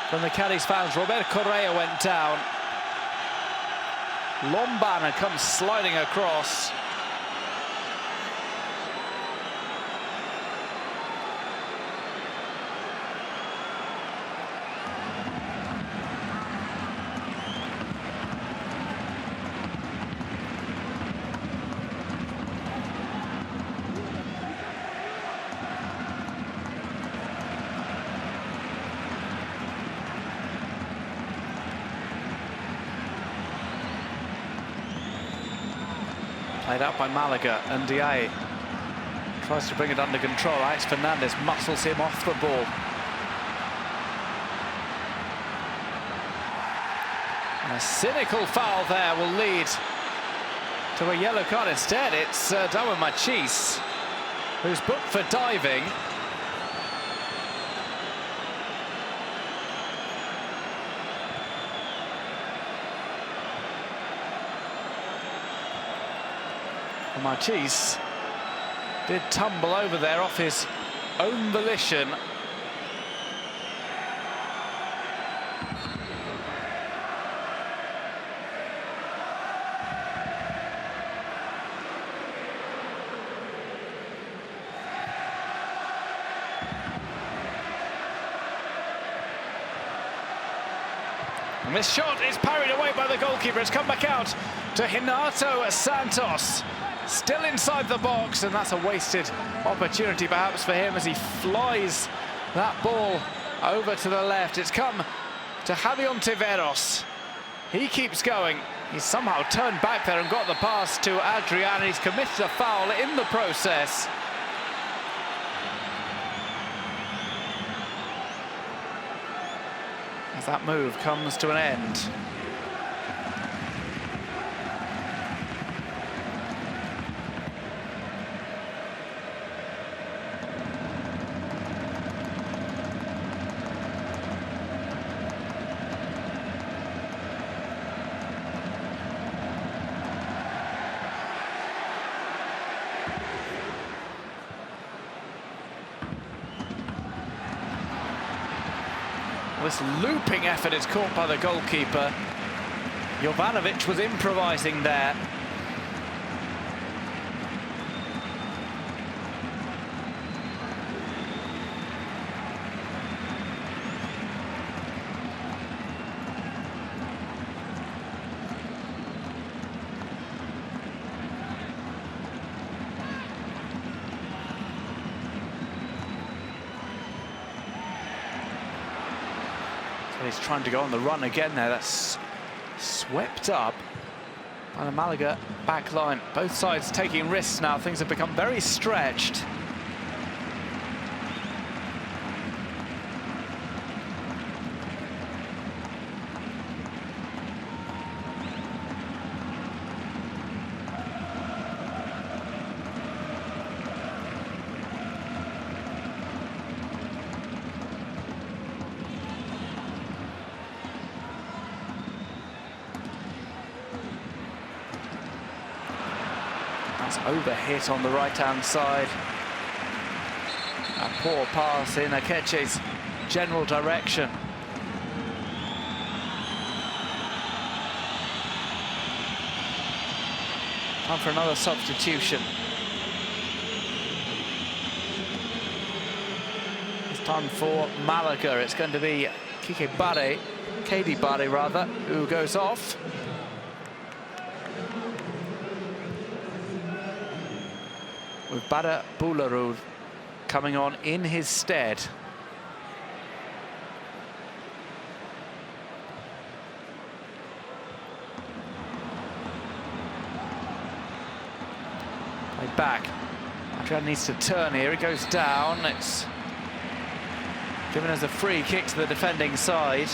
from the Cádiz fans. Robert Correa went down. Lombana comes sliding across. Played out by Malaga, and Ndiaye tries to bring it under control. Alex Fernandez muscles him off the ball. And a cynical foul there will lead to a yellow card. Instead, it's Darwin Machis, who's booked for diving. Machis did tumble over there off his own volition. And this shot is parried away by the goalkeeper. It's come back out to Renato Santos. Still inside the box, and that's a wasted opportunity perhaps for him as he flies that ball over to the left. It's come to Javi Ontiveros. He keeps going. He's somehow turned back there and got the pass to Adrian. He's committed a foul in the process. As that move comes to an end. This looping effort is caught by the goalkeeper. Jovanovic was improvising there. He's trying to go on the run again there. That's swept up by the Malaga back line. Both sides taking risks now. Things have become very stretched. Overhit on the right-hand side. A poor pass in Akeche's general direction. Time for another substitution. It's time for Malaga. It's going to be Kadi Bare rather, who goes off. With Bada Boularud coming on in his stead. Played back Adrian needs to turn here. He goes down. It's given as a free kick to the defending side.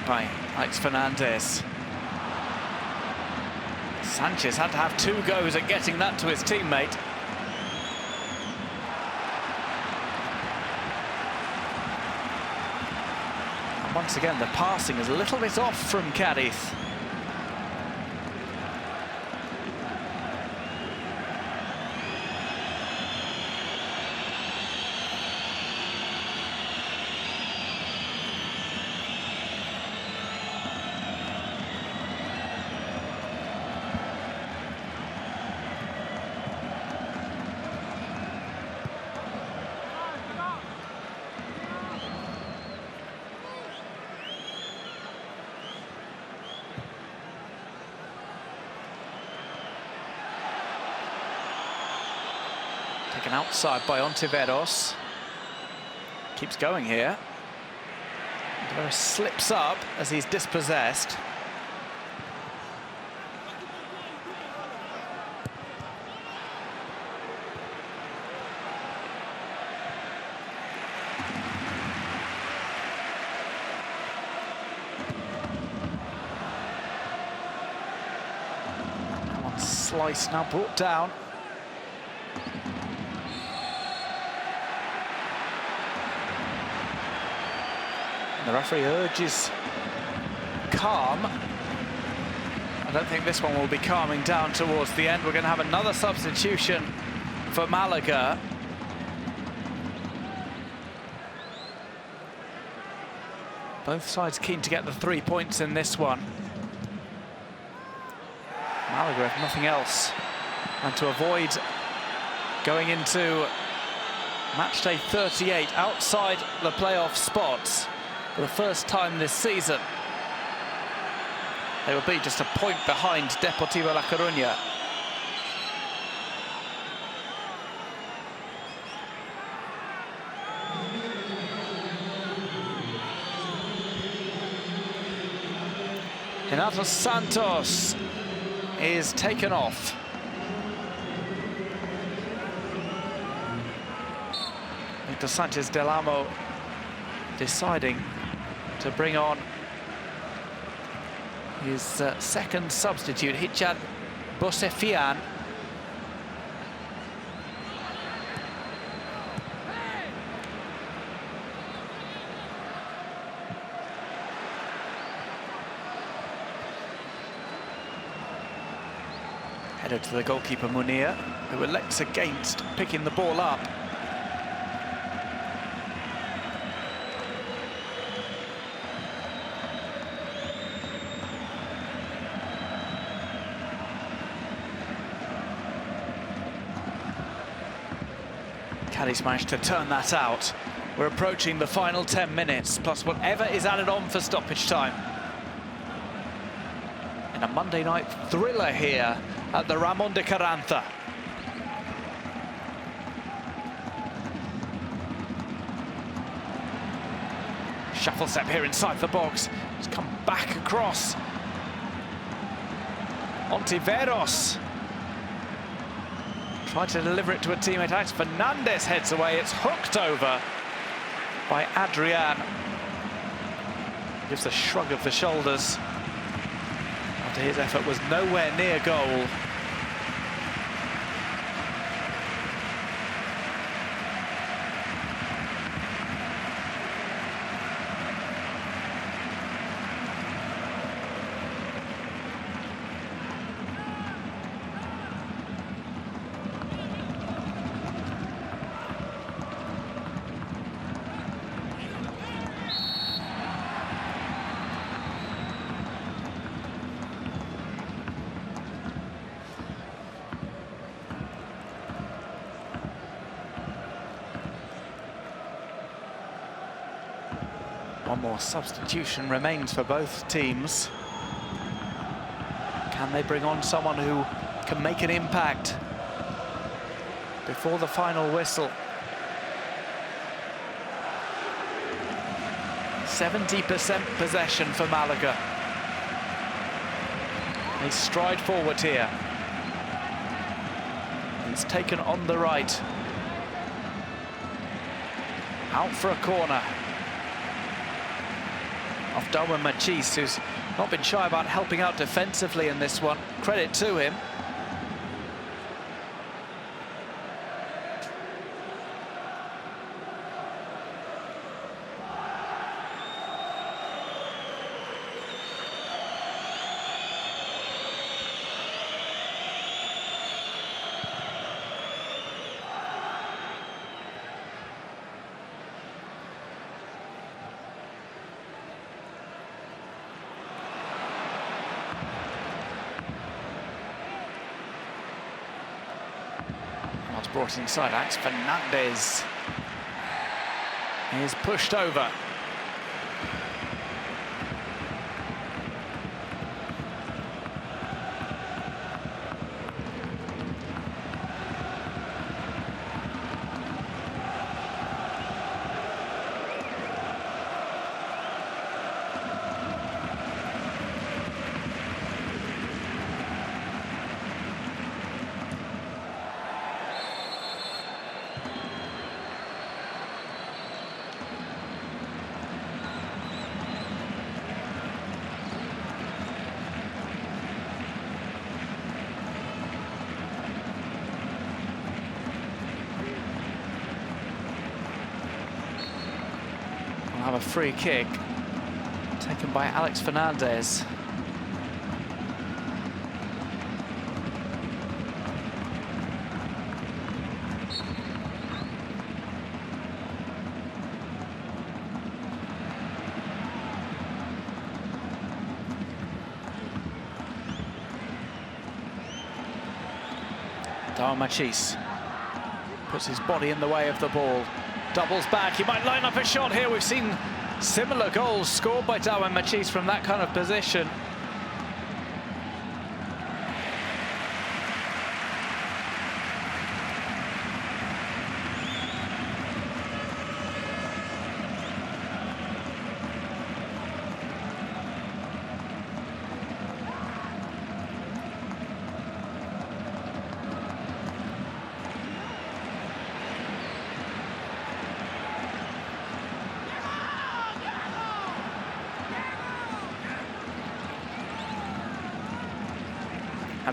By Alex Fernandez. Sanchez had to have 2 goes at getting that to his teammate. And once again, the passing is a little bit off from Cádiz. Taken outside by Ontiveros. Keeps going here. Ontiveros slips up as he's dispossessed. One slice now brought down. The referee urges calm. I don't think this one will be calming down towards the end. We're going to have another substitution for Malaga. Both sides keen to get the 3 points in this one. Malaga have nothing else and to avoid going into match day 38 outside the playoff spots. For the first time this season, they will be just a point behind Deportivo La Coruña. Renato Santos is taken off. Victor Sanchez Del Amo deciding to bring on his second substitute, Hichan Bosefian. Header to the goalkeeper Munir, who elects against picking the ball up. Cádiz managed to turn that out. We're approaching the final 10 minutes, plus whatever is added on for stoppage time. In a Monday night thriller here at the Ramón de Carranza. Shuffle step here inside the box. It's come back across. Ontiveros. Tried to deliver it to a teammate. Alex Fernandez heads away. It's hooked over by Adrian. Gives a shrug of the shoulders after his effort was nowhere near goal. One more substitution remains for both teams. Can they bring on someone who can make an impact before the final whistle? 70% possession for Malaga. They stride forward here. It's taken on the right. Out for a corner. Off Darwin Machis, who's not been shy about helping out defensively in this one. Credit to him. Brought inside, Alex Fernandez is pushed over. Have a free kick taken by Alex Fernandez. Darwin Machis puts his body in the way of the ball. Doubles back, he might line up a shot here. We've seen similar goals scored by Darwin Machis from that kind of position.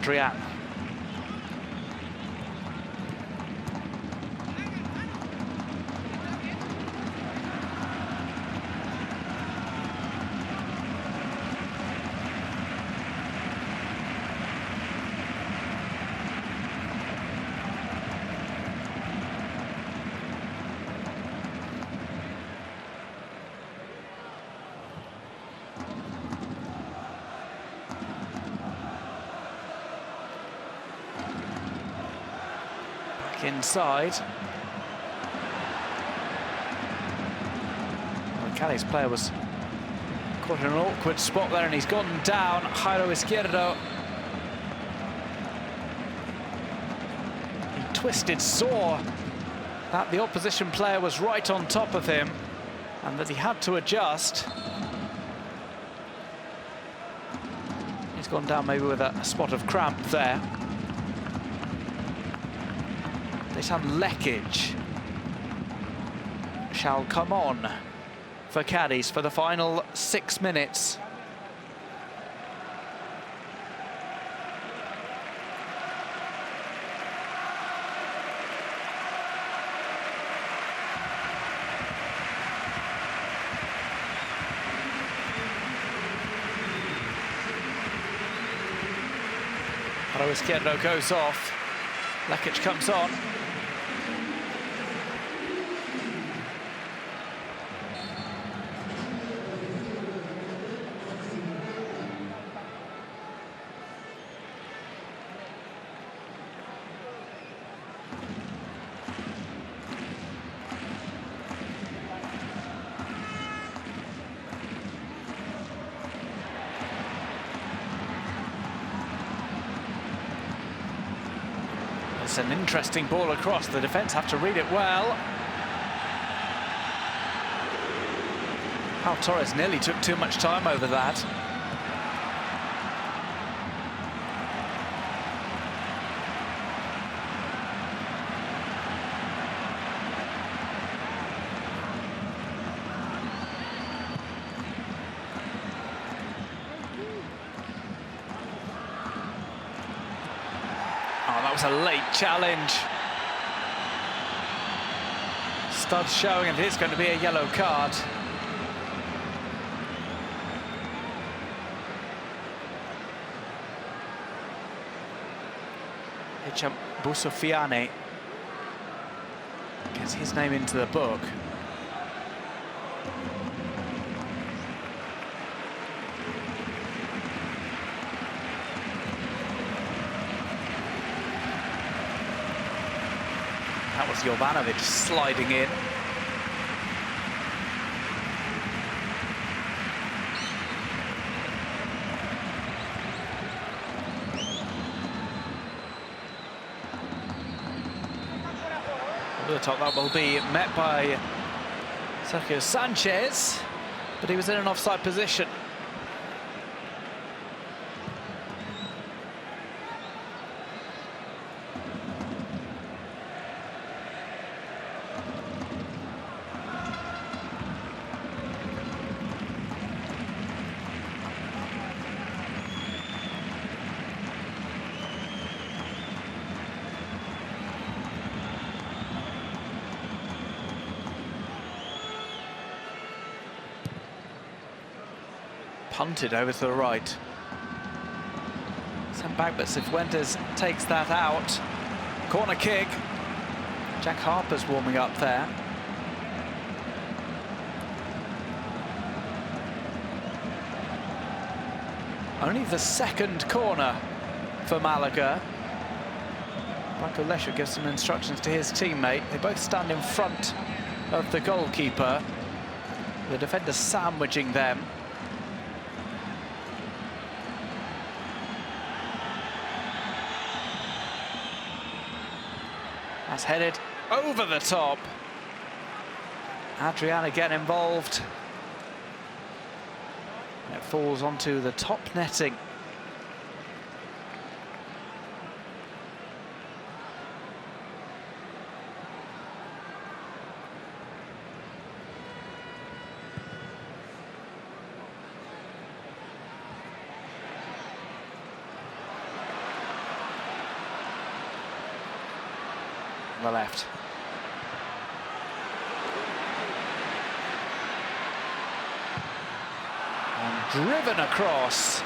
Adrian. Inside. Well, Cádiz player was caught in an awkward spot there and he's gone down. Jairo Izquierdo. He twisted, saw that the opposition player was right on top of him and that he had to adjust. He's gone down maybe with a spot of cramp there. Some leakage shall come on for Cádiz for the final 6 minutes. Izquierdo goes off, Lekic comes on. It's an interesting ball across. The defence have to read it well. Pau Torres nearly took too much time over that. Oh, that was a late challenge. Studs showing it is going to be a yellow card. Busofiane gets his name into the book. That was Jovanovic sliding in. Over the top, that will be met by Sergio Sanchez, but he was in an offside position. Punted over to the right. Sent back, but Cifuentes takes that out. Corner kick. Jack Harper's warming up there. Only the second corner for Malaga. Branko Lesher gives some instructions to his teammate. They both stand in front of the goalkeeper. The defender sandwiching them. That's headed over the top. Adrian again involved. It falls onto the top netting. The left. And driven across.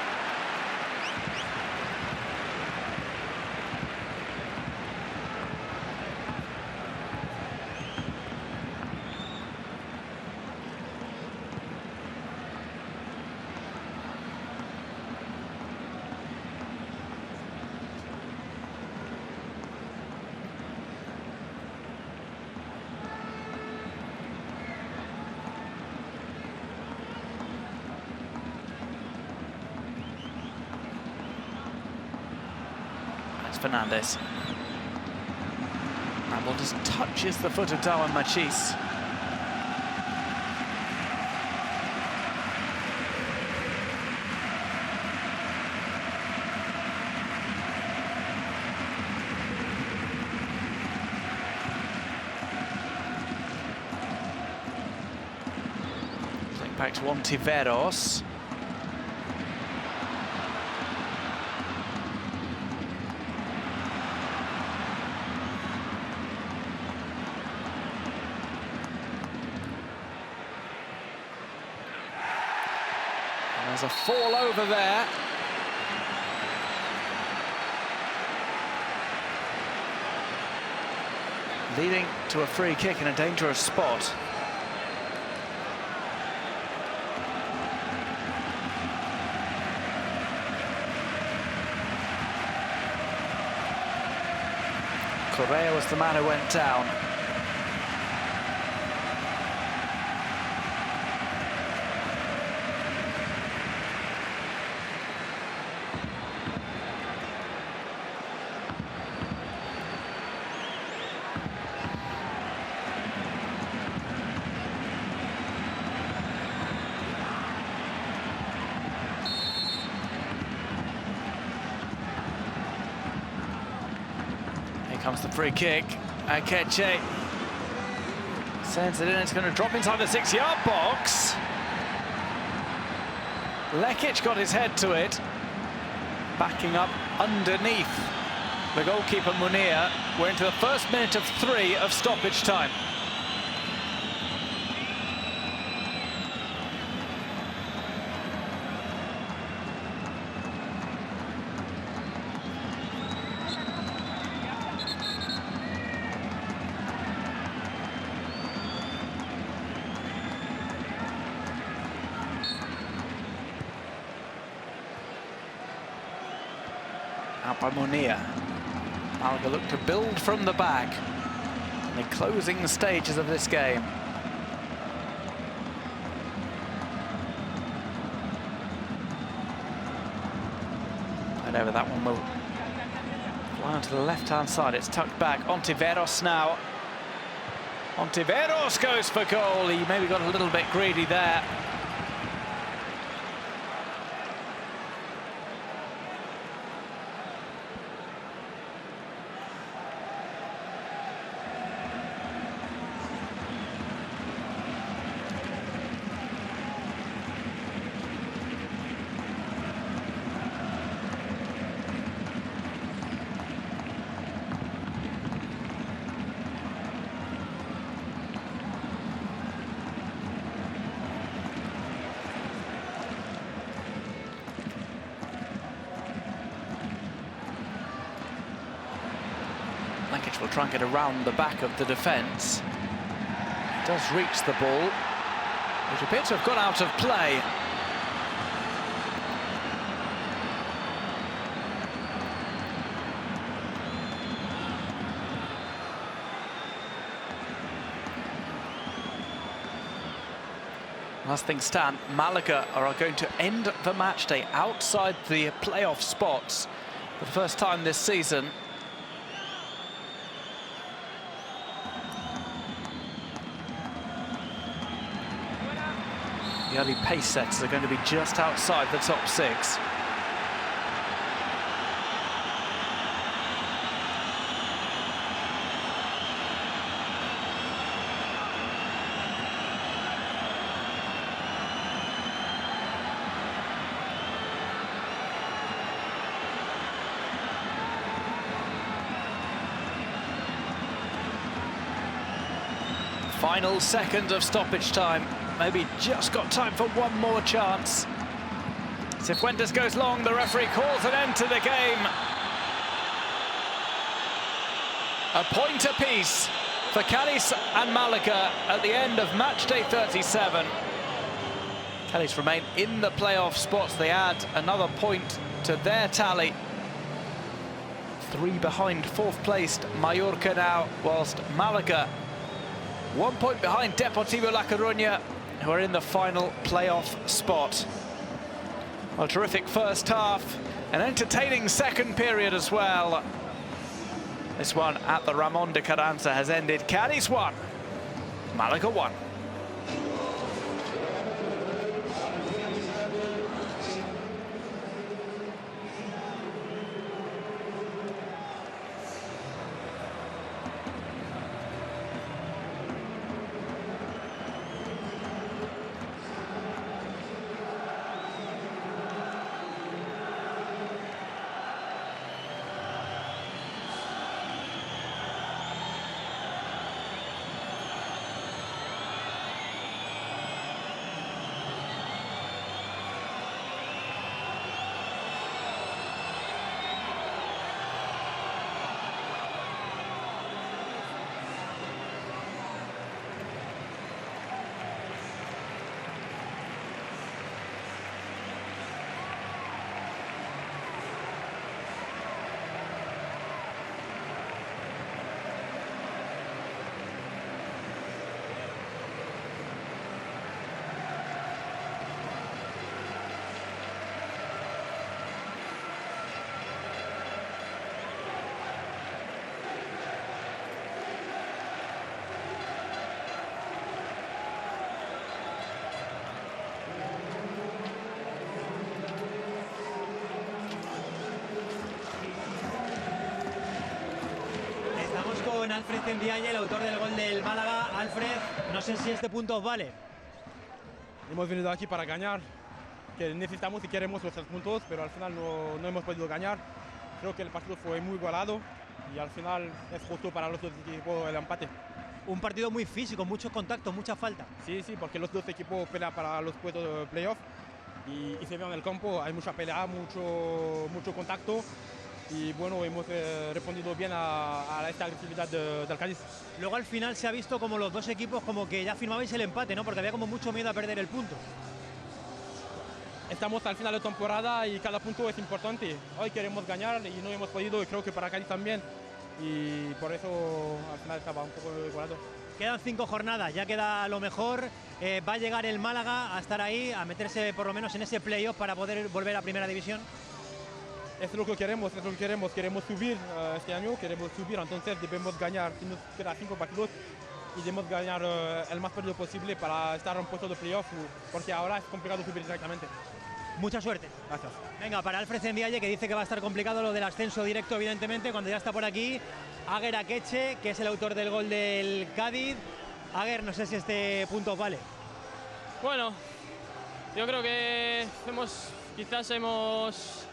Fernandez. And ball just touches the foot of Darwin Machis. Playing back to Ontiveros. There's a fall over there. Leading to a free kick in a dangerous spot. Correa was the man who went down. Here comes the free kick. Akeche sends it in. It's going to drop inside the 6-yard box. Lekic got his head to it. Backing up underneath the goalkeeper Munir. We're into the first minute of 3 of stoppage time. Out by Munir. Malaga look to build from the back in the closing stages of this game. And over that one will fly onto the left-hand side. It's tucked back. Ontiveros now. Ontiveros goes for goal. He maybe got a little bit greedy there. Lekic will try and get around the back of the defence. Does reach the ball, which appears to have gone out of play. As things stand, Malaga are going to end the match day outside the playoff spots for the first time this season. The early pace setters are going to be just outside the top 6. Final second of stoppage time. Maybe just got time for one more chance. Cifuentes goes long. The referee calls an end to the game. A point apiece for Cádiz and Malaga at the end of match day 37. Cádiz remain in the playoff spots. They add another point to their tally. 3 behind 4th placed Mallorca now, whilst Malaga 1 point behind Deportivo La Coruña, who are in the final playoff spot. Well, terrific first half, an entertaining second period as well. This one at the Ramón de Carranza has ended Cádiz 1, Malaga 1. con Alfred Ndiaye, el autor del gol del Málaga. Alfred, no sé si este punto os vale. Hemos venido aquí para ganar, que necesitamos y queremos los 3 puntos, pero al final no hemos podido ganar. Creo que el partido fue muy igualado y al final es justo para los dos equipos el empate. Un partido muy físico, muchos contactos, mucha falta. Sí, porque los dos equipos pelean para los puestos de playoff y se ve en el campo, hay mucha pelea, mucho contacto y bueno, hemos respondido bien a esta agresividad del Cádiz. Luego al final se ha visto como los dos equipos como que ya firmabais el empate, ¿no? Porque había como mucho miedo a perder el punto. Estamos al final de temporada y cada punto es importante. Hoy queremos ganar y no hemos podido, y creo que para Cádiz también. Y por eso al final estaba un poco igualado. Quedan 5 jornadas, ya queda lo mejor. Va a llegar el Málaga a estar ahí, a meterse por lo menos en ese playoff para poder volver a Primera División. Es lo que queremos, queremos subir este año, queremos subir, entonces debemos ganar, nos quedan 5 partidos y debemos ganar el más rápido posible para estar en un puesto de playoff, porque ahora es complicado subir directamente. Mucha suerte. Gracias. Venga, para Alfred Ndiaye, que dice que va a estar complicado lo del ascenso directo, evidentemente, cuando ya está por aquí Aguer Akeche, que es el autor del gol del Cádiz. Aguer, no sé si este punto os vale. Bueno, yo creo que quizás hemos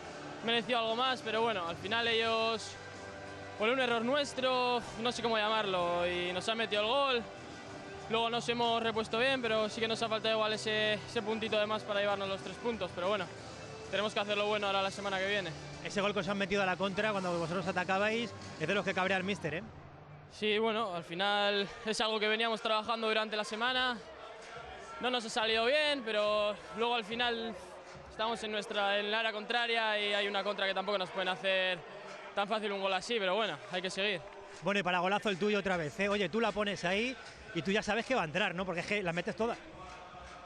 merecido algo más, pero bueno, al final ellos, por un error nuestro, no sé cómo llamarlo, y nos han metido el gol. Luego nos hemos repuesto bien, pero sí que nos ha faltado igual ese puntito de más para llevarnos los 3 puntos. Pero bueno, tenemos que hacerlo bueno ahora la semana que viene. Ese gol que os han metido a la contra cuando vosotros atacabais es de los que cabrea el míster, ¿eh? Sí, bueno, al final es algo que veníamos trabajando durante la semana. No nos ha salido bien, pero luego al final estamos en el área contraria y hay una contra que tampoco nos pueden hacer tan fácil un gol así, pero bueno, hay que seguir. Bueno, y para golazo el tuyo otra vez, ¿eh? Oye, tú la pones ahí y tú ya sabes que va a entrar, ¿no? Porque es que las metes todas.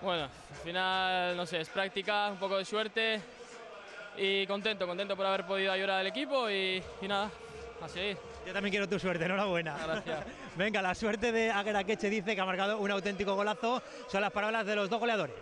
Bueno, al final, no sé, es práctica, un poco de suerte y contento por haber podido ayudar al equipo y nada, a seguir. Yo también quiero tu suerte, enhorabuena. Gracias. Venga, la suerte de Aguer Akeche, dice que ha marcado un auténtico golazo. Son las palabras de los 2 goleadores.